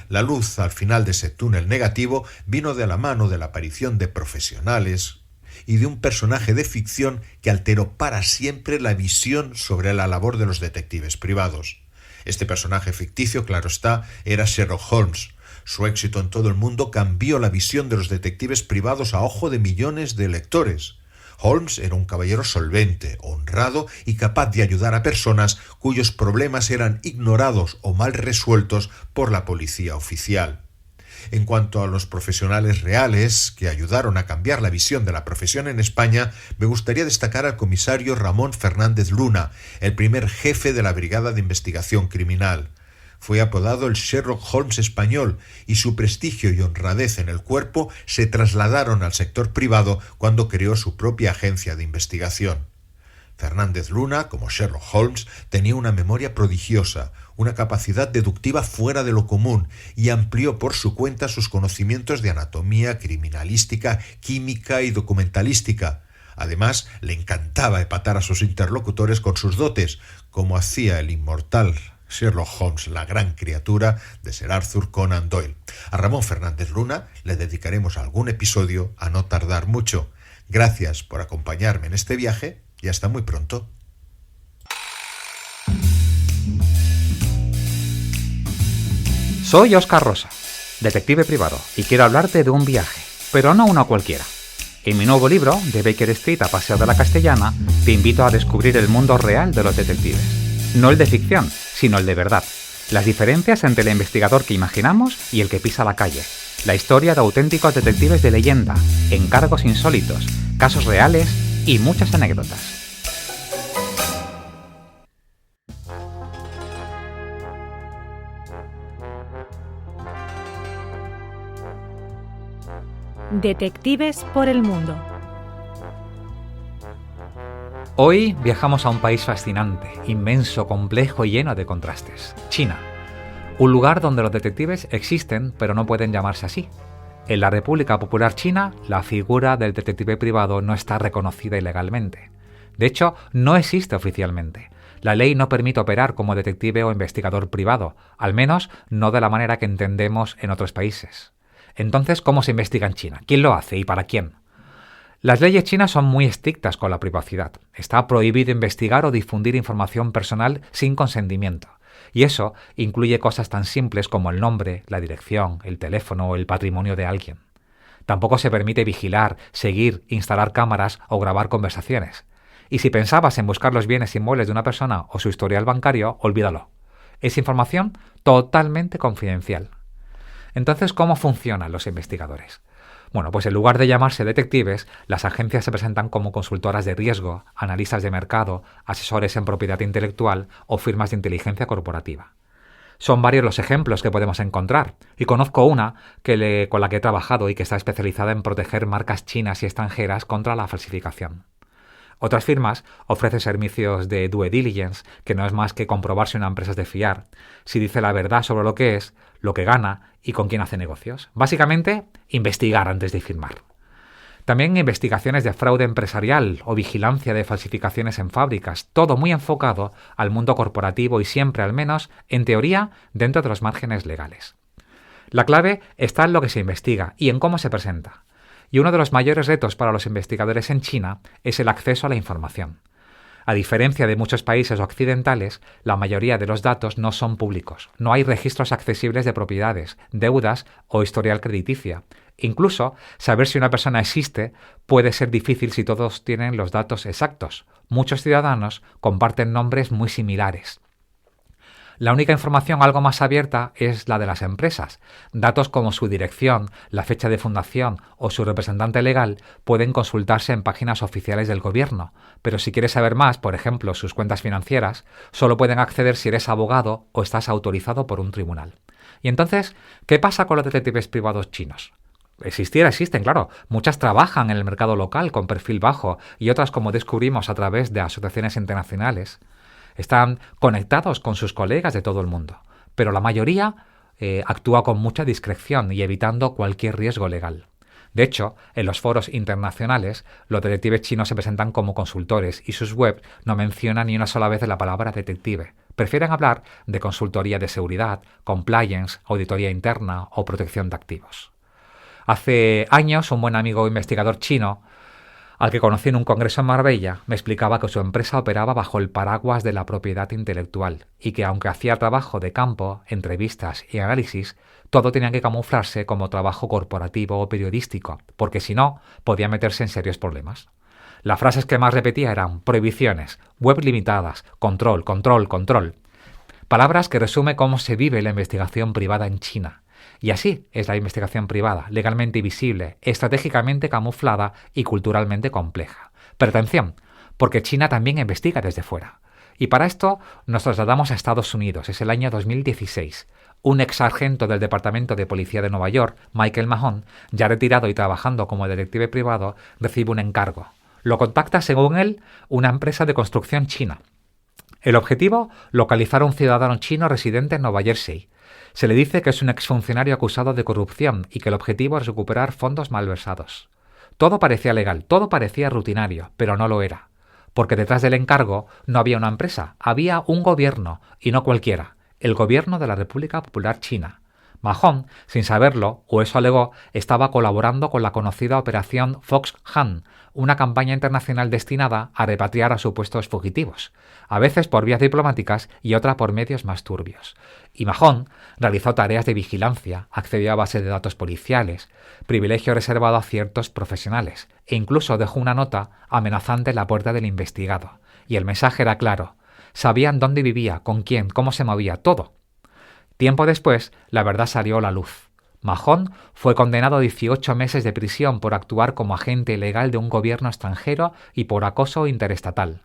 La luz al final de ese túnel negativo vino de la mano de la aparición de profesionales y de un personaje de ficción que alteró para siempre la visión sobre la labor de los detectives privados. Este personaje ficticio, claro está, era Sherlock Holmes. Su éxito en todo el mundo cambió la visión de los detectives privados a ojo de millones de lectores. Holmes era un caballero solvente, honrado y capaz de ayudar a personas cuyos problemas eran ignorados o mal resueltos por la policía oficial. En cuanto a los profesionales reales que ayudaron a cambiar la visión de la profesión en España, me gustaría destacar al comisario Ramón Fernández Luna, el primer jefe de la Brigada de Investigación Criminal. Fue apodado el Sherlock Holmes español y su prestigio y honradez en el cuerpo se trasladaron al sector privado cuando creó su propia agencia de investigación. Fernández Luna, como Sherlock Holmes, tenía una memoria prodigiosa, una capacidad deductiva fuera de lo común y amplió por su cuenta sus conocimientos de anatomía, criminalística, química y documentalística. Además, le encantaba epatar a sus interlocutores con sus dotes, como hacía el inmortal Sherlock Holmes, la gran criatura de Sir Arthur Conan Doyle. A Ramón Fernández Luna le dedicaremos algún episodio a no tardar mucho. Gracias por acompañarme en este viaje y hasta muy pronto. Soy Óscar Rosa, detective privado, y quiero hablarte de un viaje, pero no uno cualquiera. En mi nuevo libro, de Baker Street a Paseo de la Castellana, te invito a descubrir el mundo real de los detectives. No el de ficción, sino el de verdad. Las diferencias entre el investigador que imaginamos y el que pisa la calle. La historia de auténticos detectives de leyenda, encargos insólitos, casos reales y muchas anécdotas. Detectives por el mundo. Hoy viajamos a un país fascinante, inmenso, complejo y lleno de contrastes. China. Un lugar donde los detectives existen, pero no pueden llamarse así. En la República Popular China, la figura del detective privado no está reconocida ilegalmente. De hecho, no existe oficialmente. La ley no permite operar como detective o investigador privado, al menos no de la manera que entendemos en otros países. Entonces, ¿cómo se investiga en China? ¿Quién lo hace y para quién? Las leyes chinas son muy estrictas con la privacidad. Está prohibido investigar o difundir información personal sin consentimiento. Y eso incluye cosas tan simples como el nombre, la dirección, el teléfono o el patrimonio de alguien. Tampoco se permite vigilar, seguir, instalar cámaras o grabar conversaciones. Y si pensabas en buscar los bienes inmuebles de una persona o su historial bancario, olvídalo. Es información totalmente confidencial. Entonces, ¿cómo funcionan los investigadores? Bueno, pues en lugar de llamarse detectives, las agencias se presentan como consultoras de riesgo, analistas de mercado, asesores en propiedad intelectual o firmas de inteligencia corporativa. Son varios los ejemplos que podemos encontrar, y conozco una con la que he trabajado y que está especializada en proteger marcas chinas y extranjeras contra la falsificación. Otras firmas ofrecen servicios de due diligence, que no es más que comprobar si una empresa es de fiar, si dice la verdad sobre lo que es, lo que gana y con quién hace negocios. Básicamente, investigar antes de firmar. También investigaciones de fraude empresarial o vigilancia de falsificaciones en fábricas, todo muy enfocado al mundo corporativo y siempre, al menos, en teoría, dentro de los márgenes legales. La clave está en lo que se investiga y en cómo se presenta. Y uno de los mayores retos para los investigadores en China es el acceso a la información. A diferencia de muchos países occidentales, la mayoría de los datos no son públicos. No hay registros accesibles de propiedades, deudas o historial crediticia. Incluso, saber si una persona existe puede ser difícil si todos tienen los datos exactos. Muchos ciudadanos comparten nombres muy similares. La única información algo más abierta es la de las empresas. Datos como su dirección, la fecha de fundación o su representante legal pueden consultarse en páginas oficiales del gobierno, pero si quieres saber más, por ejemplo, sus cuentas financieras, solo pueden acceder si eres abogado o estás autorizado por un tribunal. Y entonces, ¿qué pasa con los detectives privados chinos? Existen, claro. Muchas trabajan en el mercado local con perfil bajo y otras, como descubrimos a través de asociaciones internacionales, están conectados con sus colegas de todo el mundo, pero la mayoría actúa con mucha discreción y evitando cualquier riesgo legal. De hecho, en los foros internacionales, los detectives chinos se presentan como consultores y sus webs no mencionan ni una sola vez la palabra detective. Prefieren hablar de consultoría de seguridad, compliance, auditoría interna o protección de activos. Hace años, un buen amigo investigador chino, al que conocí en un congreso en Marbella, me explicaba que su empresa operaba bajo el paraguas de la propiedad intelectual y que aunque hacía trabajo de campo, entrevistas y análisis, todo tenía que camuflarse como trabajo corporativo o periodístico, porque si no, podía meterse en serios problemas. Las frases que más repetía eran prohibiciones, web limitadas, control. Palabras que resumen cómo se vive la investigación privada en China. Y así es la investigación privada, legalmente visible, estratégicamente camuflada y culturalmente compleja. Pero atención, porque China también investiga desde fuera. Y para esto nos trasladamos a Estados Unidos. Es el año 2016. Un ex sargento del Departamento de Policía de Nueva York, Michael Mahon, ya retirado y trabajando como detective privado, recibe un encargo. Lo contacta, según él, una empresa de construcción china. El objetivo, localizar a un ciudadano chino residente en Nueva Jersey. Se le dice que es un exfuncionario acusado de corrupción y que el objetivo es recuperar fondos malversados. Todo parecía legal, todo parecía rutinario, pero no lo era. Porque detrás del encargo no había una empresa, había un gobierno, y no cualquiera, el gobierno de la República Popular China. Mahon, sin saberlo, o eso alegó, estaba colaborando con la conocida Operación Fox-Han, una campaña internacional destinada a repatriar a supuestos fugitivos, a veces por vías diplomáticas y otra por medios más turbios. Y Mahon realizó tareas de vigilancia, accedió a bases de datos policiales, privilegio reservado a ciertos profesionales, e incluso dejó una nota amenazante en la puerta del investigado. Y el mensaje era claro: sabían dónde vivía, con quién, cómo se movía, todo. Tiempo después, la verdad salió a la luz. Mahon fue condenado a 18 meses de prisión por actuar como agente ilegal de un gobierno extranjero y por acoso interestatal.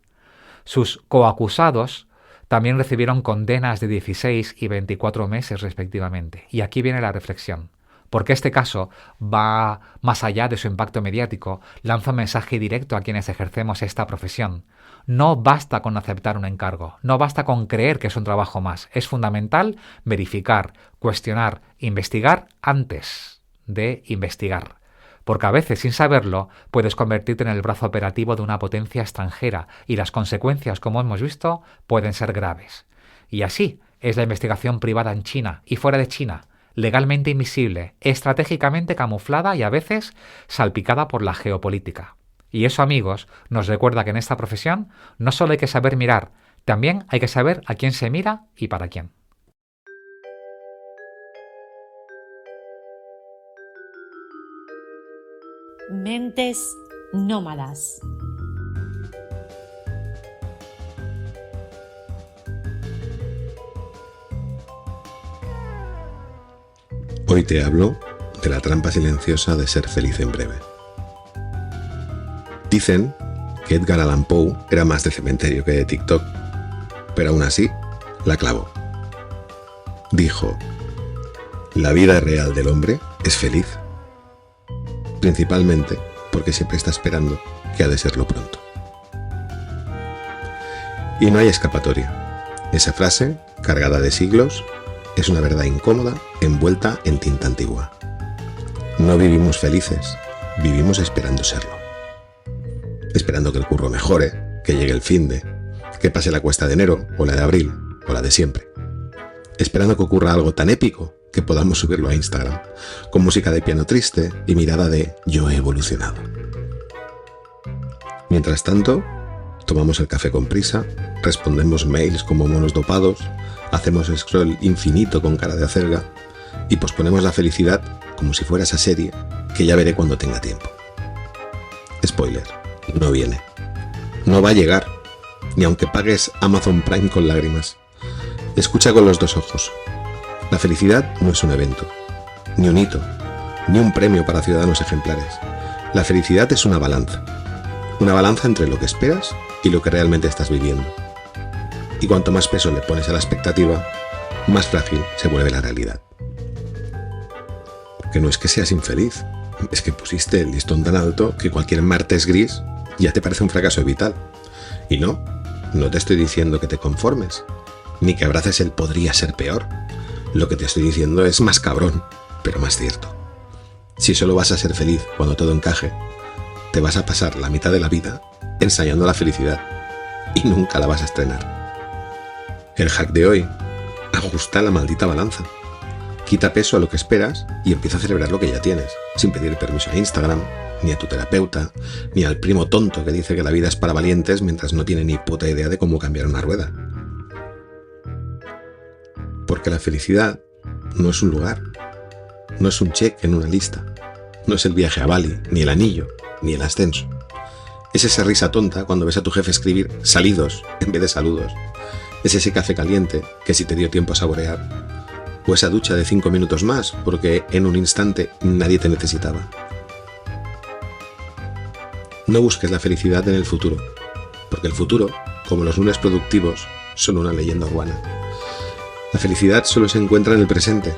Sus coacusados también recibieron condenas de 16 y 24 meses respectivamente. Y aquí viene la reflexión. Porque este caso va más allá de su impacto mediático, lanza un mensaje directo a quienes ejercemos esta profesión. No basta con aceptar un encargo, no basta con creer que es un trabajo más. Es fundamental verificar, cuestionar, investigar antes de investigar. Porque a veces, sin saberlo, puedes convertirte en el brazo operativo de una potencia extranjera y las consecuencias, como hemos visto, pueden ser graves. Y así es la investigación privada en China y fuera de China. Legalmente invisible, estratégicamente camuflada y a veces salpicada por la geopolítica. Y eso, amigos, nos recuerda que en esta profesión no solo hay que saber mirar, también hay que saber a quién se mira y para quién. Mentes nómadas. Hoy te hablo de la trampa silenciosa de ser feliz en breve. Dicen que Edgar Allan Poe era más de cementerio que de TikTok, pero aún así la clavó. Dijo: la vida real del hombre es feliz, principalmente porque siempre está esperando que ha de serlo pronto. Y no hay escapatoria. Esa frase, cargada de siglos, es una verdad incómoda envuelta en tinta antigua. No vivimos felices, vivimos esperando serlo. Esperando que el curro mejore, que llegue el finde, que pase la cuesta de enero, o la de abril, o la de siempre. Esperando que ocurra algo tan épico que podamos subirlo a Instagram, con música de piano triste y mirada de yo he evolucionado. Mientras tanto, tomamos el café con prisa, respondemos mails como monos dopados, hacemos scroll infinito con cara de acelga y posponemos la felicidad como si fuera esa serie que ya veré cuando tenga tiempo. Spoiler, no viene. No va a llegar, ni aunque pagues Amazon Prime con lágrimas. Escucha con los dos ojos. La felicidad no es un evento, ni un hito, ni un premio para ciudadanos ejemplares. La felicidad es una balanza entre lo que esperas y lo que realmente estás viviendo. Y cuanto más peso le pones a la expectativa, más frágil se vuelve la realidad. Que no es que seas infeliz, es que pusiste el listón tan alto que cualquier martes gris ya te parece un fracaso vital. Y no te estoy diciendo que te conformes, ni que abraces el podría ser peor. Lo que te estoy diciendo es más cabrón, pero más cierto. Si solo vas a ser feliz cuando todo encaje, te vas a pasar la mitad de la vida ensayando la felicidad y nunca la vas a estrenar. El hack de hoy: ajusta la maldita balanza. Quita peso a lo que esperas y empieza a celebrar lo que ya tienes, sin pedir permiso a Instagram, ni a tu terapeuta, ni al primo tonto que dice que la vida es para valientes mientras no tiene ni puta idea de cómo cambiar una rueda. Porque la felicidad no es un lugar, no es un check en una lista, no es el viaje a Bali, ni el anillo, ni el ascenso. Es esa risa tonta cuando ves a tu jefe escribir salidos en vez de saludos. Es ese café caliente que sí te dio tiempo a saborear. O esa ducha de 5 minutos más porque en un instante nadie te necesitaba. No busques la felicidad en el futuro, porque el futuro, como los lunes productivos, son una leyenda urbana. La felicidad solo se encuentra en el presente,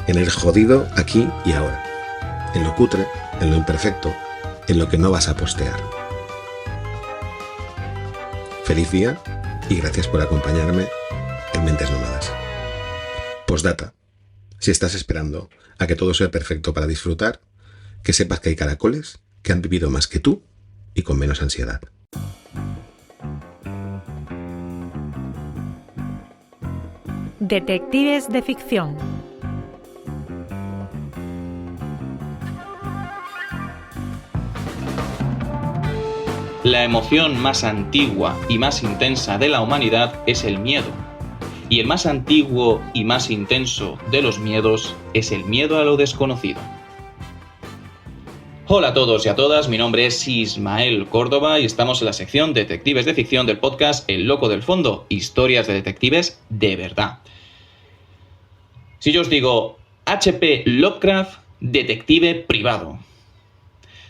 en el jodido aquí y ahora, en lo cutre, en lo imperfecto, en lo que no vas a postear. Feliz día y gracias por acompañarme en Mentes Nómadas. Postdata: si estás esperando a que todo sea perfecto para disfrutar, que sepas que hay caracoles que han vivido más que tú y con menos ansiedad. Detectives de ficción. La emoción más antigua y más intensa de la humanidad es el miedo. Y el más antiguo y más intenso de los miedos es el miedo a lo desconocido. Hola a todos y a todas, mi nombre es Ismael Córdoba y estamos en la sección Detectives de Ficción del podcast El Loco del Fondo, historias de detectives de verdad. Si yo os digo H.P. Lovecraft, detective privado,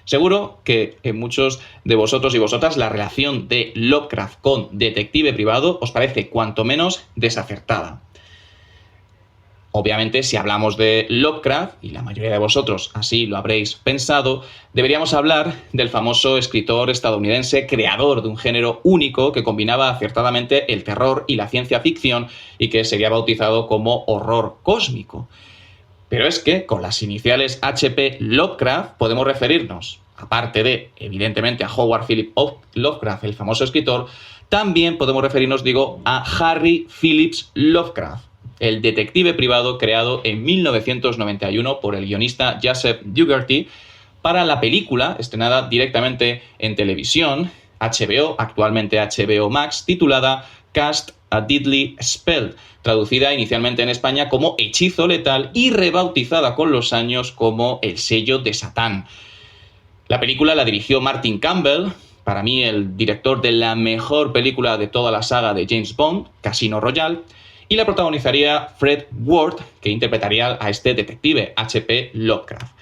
seguro que en muchos de vosotros y vosotras la relación de Lovecraft con detective privado os parece cuanto menos desacertada. Obviamente, si hablamos de Lovecraft, y la mayoría de vosotros así lo habréis pensado, deberíamos hablar del famoso escritor estadounidense creador de un género único que combinaba acertadamente el terror y la ciencia ficción y que sería bautizado como horror cósmico. Pero es que con las iniciales H.P. Lovecraft podemos referirnos, aparte de, evidentemente, a Howard Phillips Lovecraft, el famoso escritor, también podemos referirnos, a Harry Phillips Lovecraft, el detective privado creado en 1991 por el guionista Joseph Dougherty para la película estrenada directamente en televisión, HBO, actualmente HBO Max, titulada Cast a Deadly Spell, traducida inicialmente en España como Hechizo Letal y rebautizada con los años como El Sello de Satán. La película la dirigió Martin Campbell, para mí el director de la mejor película de toda la saga de James Bond, Casino Royale, y la protagonizaría Fred Ward, que interpretaría a este detective, H.P. Lovecraft.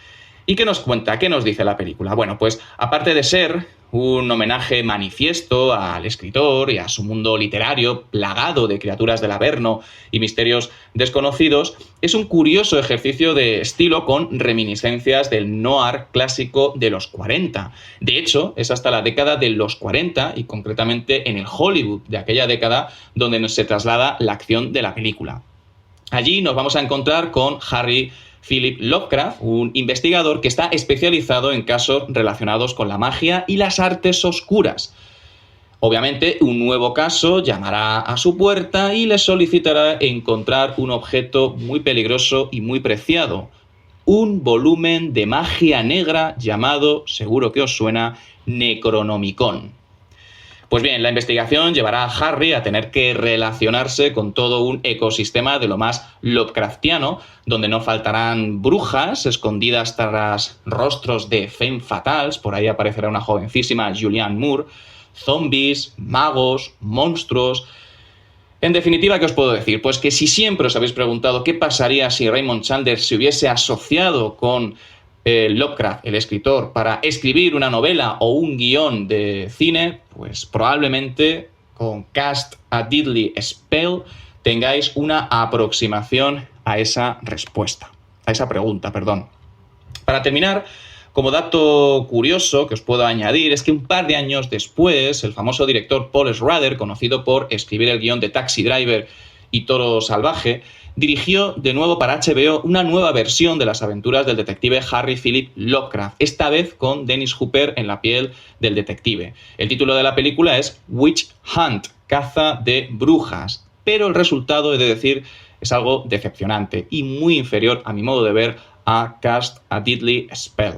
¿Y qué nos cuenta? ¿Qué nos dice la película? Bueno, pues aparte de ser un homenaje manifiesto al escritor y a su mundo literario plagado de criaturas del Averno y misterios desconocidos, es un curioso ejercicio de estilo con reminiscencias del noir clásico de los 40. De hecho, es hasta la década de los 40 y concretamente en el Hollywood de aquella década donde se traslada la acción de la película. Allí nos vamos a encontrar con Harry Philip Lovecraft, un investigador que está especializado en casos relacionados con la magia y las artes oscuras. Obviamente, un nuevo caso llamará a su puerta y le solicitará encontrar un objeto muy peligroso y muy preciado, un volumen de magia negra llamado, seguro que os suena, Necronomicon. Pues bien, la investigación llevará a Harry a tener que relacionarse con todo un ecosistema de lo más Lovecraftiano, donde no faltarán brujas escondidas tras rostros de femme fatales, por ahí aparecerá una jovencísima Julianne Moore, zombies, magos, monstruos. En definitiva, ¿qué os puedo decir? Pues que si siempre os habéis preguntado qué pasaría si Raymond Chandler se hubiese asociado con Lovecraft, el escritor, para escribir una novela o un guión de cine, pues probablemente con Cast a Deadly Spell tengáis una aproximación a esa respuesta, a esa pregunta, perdón. Para terminar, como dato curioso que os puedo añadir, es que un par de años después, el famoso director Paul Schrader, conocido por escribir el guión de Taxi Driver y Toro Salvaje, dirigió de nuevo para HBO una nueva versión de las aventuras del detective Harry Philip Lovecraft, esta vez con Dennis Hopper en la piel del detective. El título de la película es Witch Hunt, caza de brujas, pero el resultado, he de decir, es algo decepcionante y muy inferior, a mi modo de ver, a Cast a Deadly Spell.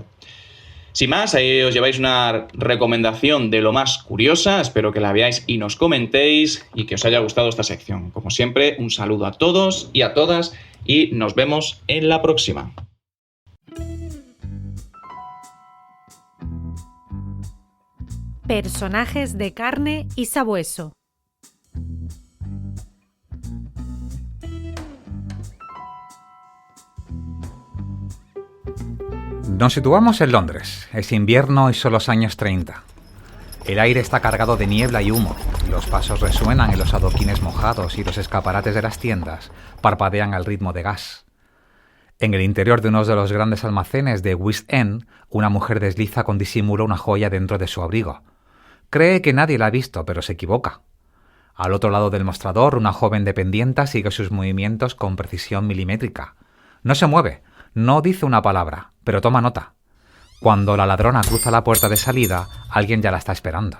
Sin más, ahí os lleváis una recomendación de lo más curiosa, espero que la veáis y nos comentéis y que os haya gustado esta sección. Como siempre, un saludo a todos y a todas y nos vemos en la próxima. Personajes de carne y sabueso. Nos situamos en Londres. Es invierno y son los años 30. El aire está cargado de niebla y humo. Los pasos resuenan en los adoquines mojados y los escaparates de las tiendas parpadean al ritmo de gas. En el interior de uno de los grandes almacenes de West End, una mujer desliza con disimulo una joya dentro de su abrigo. Cree que nadie la ha visto, pero se equivoca. Al otro lado del mostrador, una joven dependienta sigue sus movimientos con precisión milimétrica. No se mueve, no dice una palabra, pero toma nota. Cuando la ladrona cruza la puerta de salida, alguien ya la está esperando.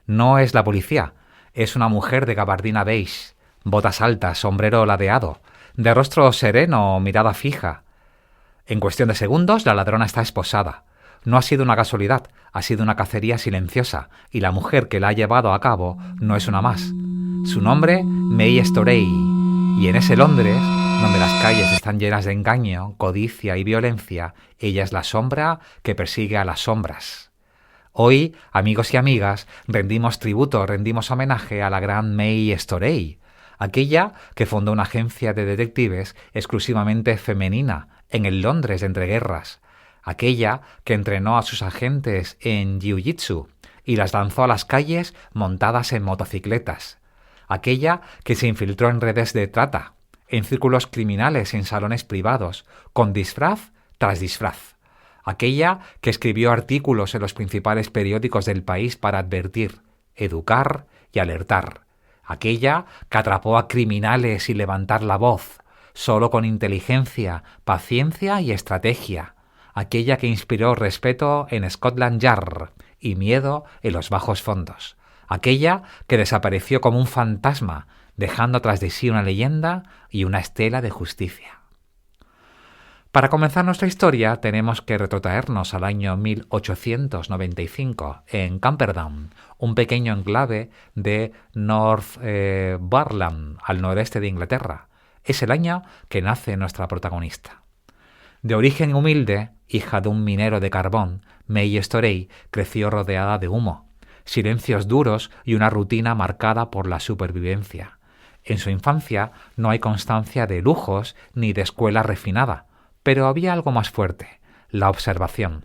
No es la policía, es una mujer de gabardina beige, botas altas, sombrero ladeado, de rostro sereno, mirada fija. En cuestión de segundos, la ladrona está esposada. No ha sido una casualidad, ha sido una cacería silenciosa, y la mujer que la ha llevado a cabo no es una más. Su nombre, May Storey, y en ese Londres, donde las calles están llenas de engaño, codicia y violencia, ella es la sombra que persigue a las sombras. Hoy, amigos y amigas, rendimos tributo, rendimos homenaje a la gran May Storey, aquella que fundó una agencia de detectives exclusivamente femenina en el Londres de entreguerras, aquella que entrenó a sus agentes en jiu-jitsu y las lanzó a las calles montadas en motocicletas, aquella que se infiltró en redes de trata, en círculos criminales, en salones privados, con disfraz tras disfraz. Aquella que escribió artículos en los principales periódicos del país para advertir, educar y alertar. Aquella que atrapó a criminales sin levantar la voz, solo con inteligencia, paciencia y estrategia. Aquella que inspiró respeto en Scotland Yard y miedo en los bajos fondos. Aquella que desapareció como un fantasma, dejando tras de sí una leyenda y una estela de justicia. Para comenzar nuestra historia tenemos que retrotraernos al año 1895 en Camperdown, un pequeño enclave de Northumberland, al noreste de Inglaterra. Es el año que nace nuestra protagonista. De origen humilde, hija de un minero de carbón, May Storey creció rodeada de humo, silencios duros y una rutina marcada por la supervivencia. En su infancia no hay constancia de lujos ni de escuela refinada, pero había algo más fuerte, la observación.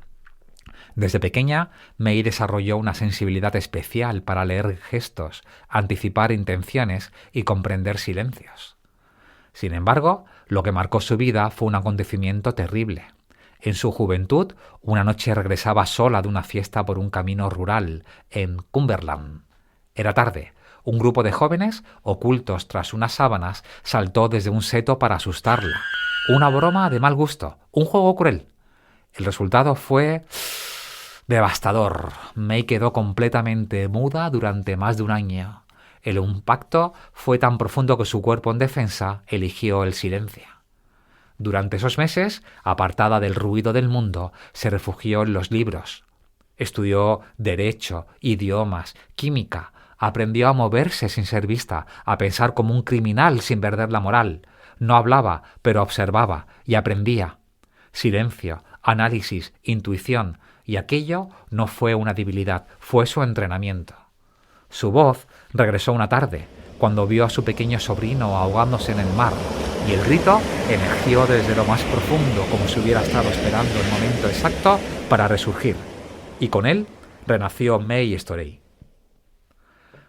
Desde pequeña, May desarrolló una sensibilidad especial para leer gestos, anticipar intenciones y comprender silencios. Sin embargo, lo que marcó su vida fue un acontecimiento terrible. En su juventud, una noche regresaba sola de una fiesta por un camino rural en Cumberland. Era tarde. Un grupo de jóvenes, ocultos tras unas sábanas, saltó desde un seto para asustarla. Una broma de mal gusto, un juego cruel. El resultado fue devastador. May quedó completamente muda durante más de un año. El impacto fue tan profundo que su cuerpo en defensa eligió el silencio. Durante esos meses, apartada del ruido del mundo, se refugió en los libros. Estudió derecho, idiomas, química. Aprendió a moverse sin ser vista, a pensar como un criminal sin perder la moral. No hablaba, pero observaba y aprendía. Silencio, análisis, intuición, y aquello no fue una debilidad, fue su entrenamiento. Su voz regresó una tarde, cuando vio a su pequeño sobrino ahogándose en el mar, y el grito emergió desde lo más profundo, como si hubiera estado esperando el momento exacto para resurgir. Y con él renació May Storey.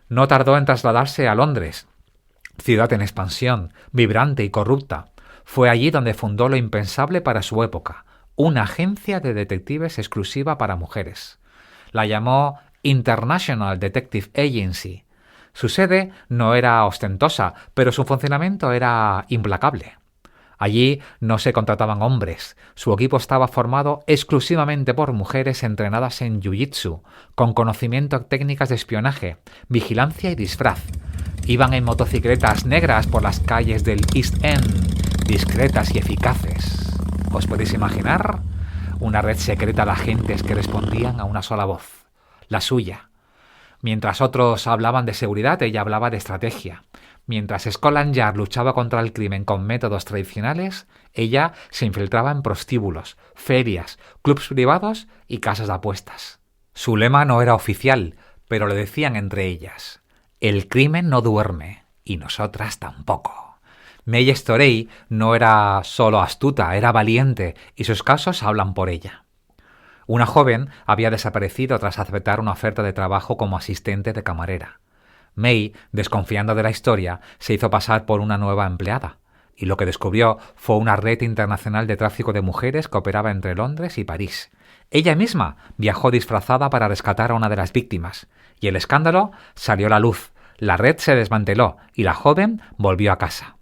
No tardó en trasladarse a Londres, ciudad en expansión, vibrante y corrupta. Fue allí donde fundó lo impensable para su época, una agencia de detectives exclusiva para mujeres. La llamó International Detective Agency. Su sede no era ostentosa, pero su funcionamiento era implacable. Allí no se contrataban hombres. Su equipo estaba formado exclusivamente por mujeres entrenadas en jiu-jitsu, con conocimiento de técnicas de espionaje, vigilancia y disfraz. Iban en motocicletas negras por las calles del East End, discretas y eficaces. ¿Os podéis imaginar? Una red secreta de agentes que respondían a una sola voz, la suya. Mientras otros hablaban de seguridad, ella hablaba de estrategia. Mientras Scotland Yard luchaba contra el crimen con métodos tradicionales, ella se infiltraba en prostíbulos, ferias, clubs privados y casas de apuestas. Su lema no era oficial, pero lo decían entre ellas: el crimen no duerme, y nosotras tampoco. May Storey no era solo astuta, era valiente, y sus casos hablan por ella. Una joven había desaparecido tras aceptar una oferta de trabajo como asistente de camarera. May, desconfiando de la historia, se hizo pasar por una nueva empleada, y lo que descubrió fue una red internacional de tráfico de mujeres que operaba entre Londres y París. Ella misma viajó disfrazada para rescatar a una de las víctimas, y el escándalo salió a la luz. La red se desmanteló y la joven volvió a casa.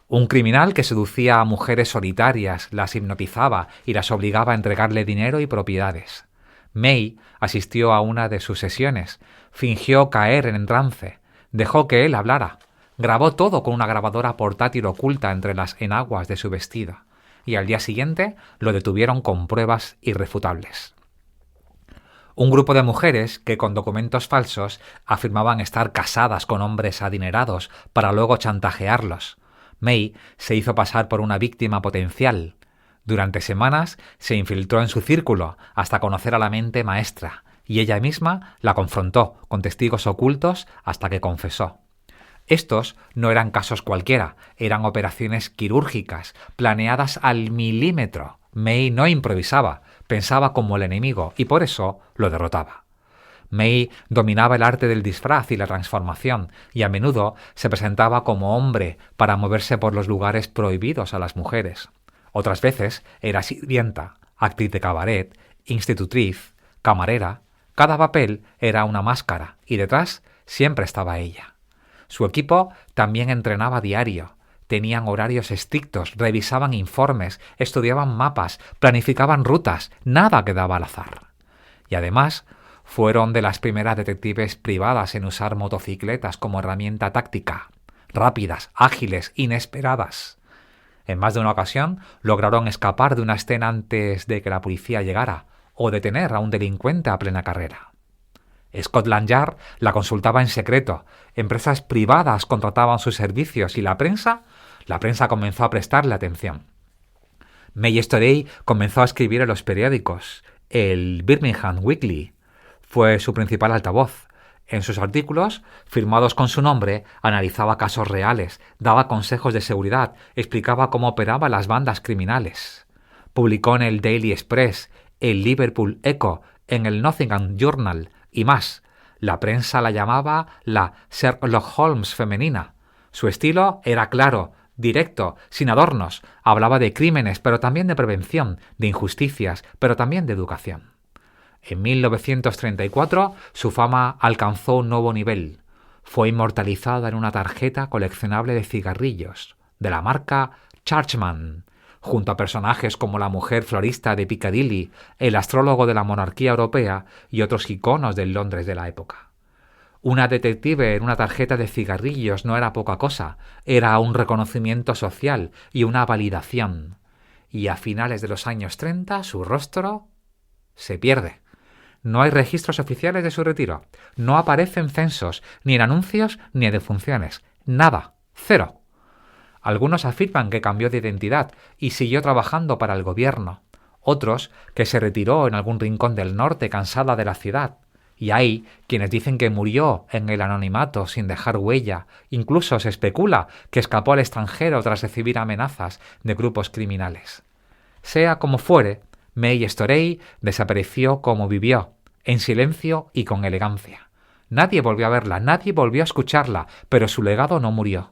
Un criminal que seducía a mujeres solitarias, las hipnotizaba y las obligaba a entregarle dinero y propiedades. May asistió a una de sus sesiones, fingió caer en trance, dejó que él hablara, grabó todo con una grabadora portátil oculta entre las enaguas de su vestido, y al día siguiente lo detuvieron con pruebas irrefutables. Un grupo de mujeres que con documentos falsos afirmaban estar casadas con hombres adinerados para luego chantajearlos. May se hizo pasar por una víctima potencial. Durante semanas se infiltró en su círculo hasta conocer a la mente maestra, y ella misma la confrontó con testigos ocultos hasta que confesó. Estos no eran casos cualquiera, eran operaciones quirúrgicas, planeadas al milímetro. May no improvisaba, pensaba como el enemigo y por eso lo derrotaba. May dominaba el arte del disfraz y la transformación, y a menudo se presentaba como hombre para moverse por los lugares prohibidos a las mujeres. Otras veces era sirvienta, actriz de cabaret, institutriz, camarera. Cada papel era una máscara y detrás siempre estaba ella. Su equipo también entrenaba a diario. Tenían horarios estrictos, revisaban informes, estudiaban mapas, planificaban rutas, nada quedaba al azar. Y además fueron de las primeras detectives privadas en usar motocicletas como herramienta táctica, rápidas, ágiles, inesperadas. En más de una ocasión lograron escapar de una escena antes de que la policía llegara o detener a un delincuente a plena carrera. Scotland Yard la consultaba en secreto, empresas privadas contrataban sus servicios y la prensa comenzó a prestarle atención. May Storey comenzó a escribir en los periódicos. El Birmingham Weekly fue su principal altavoz. En sus artículos, firmados con su nombre, analizaba casos reales, daba consejos de seguridad, explicaba cómo operaban las bandas criminales. Publicó en el Daily Express, el Liverpool Echo, en el Nottingham Journal y más. La prensa la llamaba la Sherlock Holmes femenina. Su estilo era claro, directo, sin adornos. Hablaba de crímenes, pero también de prevención, de injusticias, pero también de educación. En 1934 su fama alcanzó un nuevo nivel. Fue inmortalizada en una tarjeta coleccionable de cigarrillos, de la marca Churchman, junto a personajes como la mujer florista de Piccadilly, el astrólogo de la monarquía europea y otros iconos del Londres de la época. Una detective en una tarjeta de cigarrillos no era poca cosa, era un reconocimiento social y una validación. Y a finales de los años 30 su rostro se pierde. No hay registros oficiales de su retiro, no aparece en censos, ni en anuncios, ni en defunciones. Nada, cero. Algunos afirman que cambió de identidad y siguió trabajando para el gobierno. Otros que se retiró en algún rincón del norte cansada de la ciudad. Y hay quienes dicen que murió en el anonimato sin dejar huella. Incluso se especula que escapó al extranjero tras recibir amenazas de grupos criminales. Sea como fuere, May Storey desapareció como vivió, en silencio y con elegancia. Nadie volvió a verla, nadie volvió a escucharla, pero su legado no murió.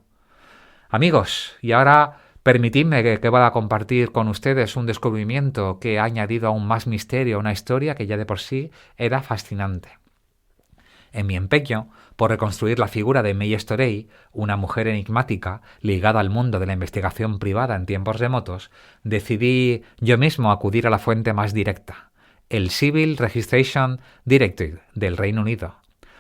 Amigos, y ahora permitidme que pueda compartir con ustedes un descubrimiento que ha añadido aún más misterio a una historia que ya de por sí era fascinante. En mi empeño por reconstruir la figura de May Storey, una mujer enigmática ligada al mundo de la investigación privada en tiempos remotos, decidí yo mismo acudir a la fuente más directa, el Civil Registration Directorate del Reino Unido.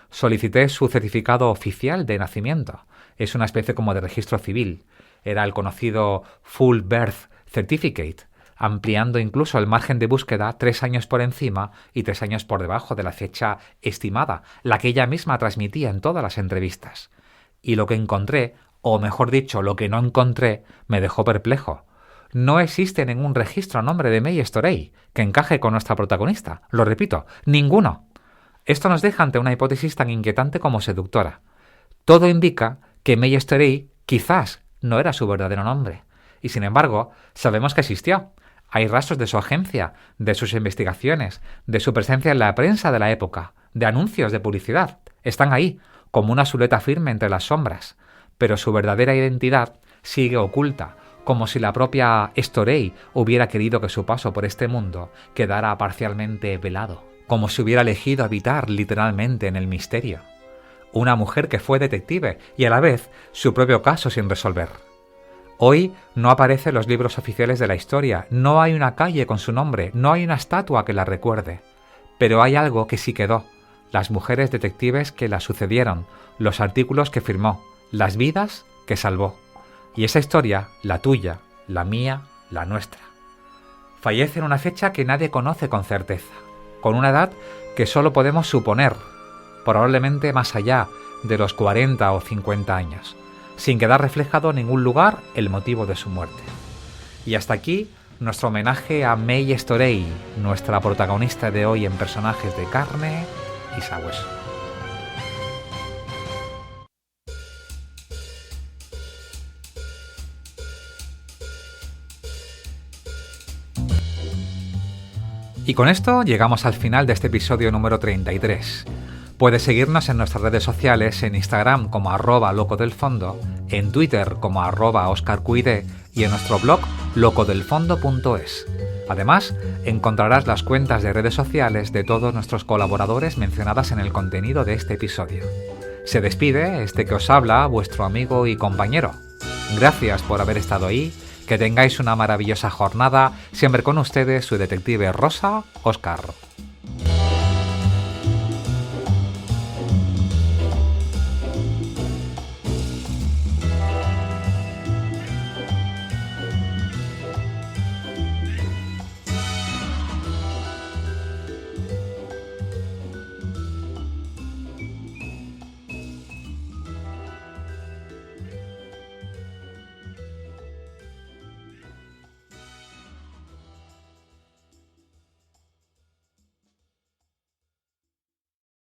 Solicité su certificado oficial de nacimiento. Es una especie como de registro civil. Era el conocido Full Birth Certificate, ampliando incluso el margen de búsqueda 3 años por encima y 3 años por debajo de la fecha estimada, la que ella misma transmitía en todas las entrevistas. Y lo que encontré, o mejor dicho, lo que no encontré, me dejó perplejo. No existe ningún registro a nombre de May Storey que encaje con nuestra protagonista. Lo repito, ninguno. Esto nos deja ante una hipótesis tan inquietante como seductora. Todo indica que May Storey quizás no era su verdadero nombre. Y sin embargo, sabemos que existió. Hay rastros de su agencia, de sus investigaciones, de su presencia en la prensa de la época, de anuncios de publicidad. Están ahí, como una silueta firme entre las sombras. Pero su verdadera identidad sigue oculta, como si la propia Storey hubiera querido que su paso por este mundo quedara parcialmente velado, como si hubiera elegido habitar literalmente en el misterio. Una mujer que fue detective y a la vez su propio caso sin resolver. Hoy no aparece en los libros oficiales de la historia, no hay una calle con su nombre, no hay una estatua que la recuerde. Pero hay algo que sí quedó, las mujeres detectives que la sucedieron, los artículos que firmó, las vidas que salvó. Y esa historia, la tuya, la mía, la nuestra. Fallece en una fecha que nadie conoce con certeza, con una edad que solo podemos suponer, probablemente más allá de los 40 o 50 años. Sin quedar reflejado en ningún lugar el motivo de su muerte. Y hasta aquí nuestro homenaje a May Storey, nuestra protagonista de hoy en Personajes de Carne y Sabueso. Y con esto llegamos al final de este episodio número 33. Puedes seguirnos en nuestras redes sociales, en Instagram como @locodelfondo, en Twitter como @OscarQuide y en nuestro blog locodelfondo.es. Además, encontrarás las cuentas de redes sociales de todos nuestros colaboradores mencionadas en el contenido de este episodio. Se despide este que os habla, vuestro amigo y compañero. Gracias por haber estado ahí, que tengáis una maravillosa jornada, siempre con ustedes su detective rosa, Óscar.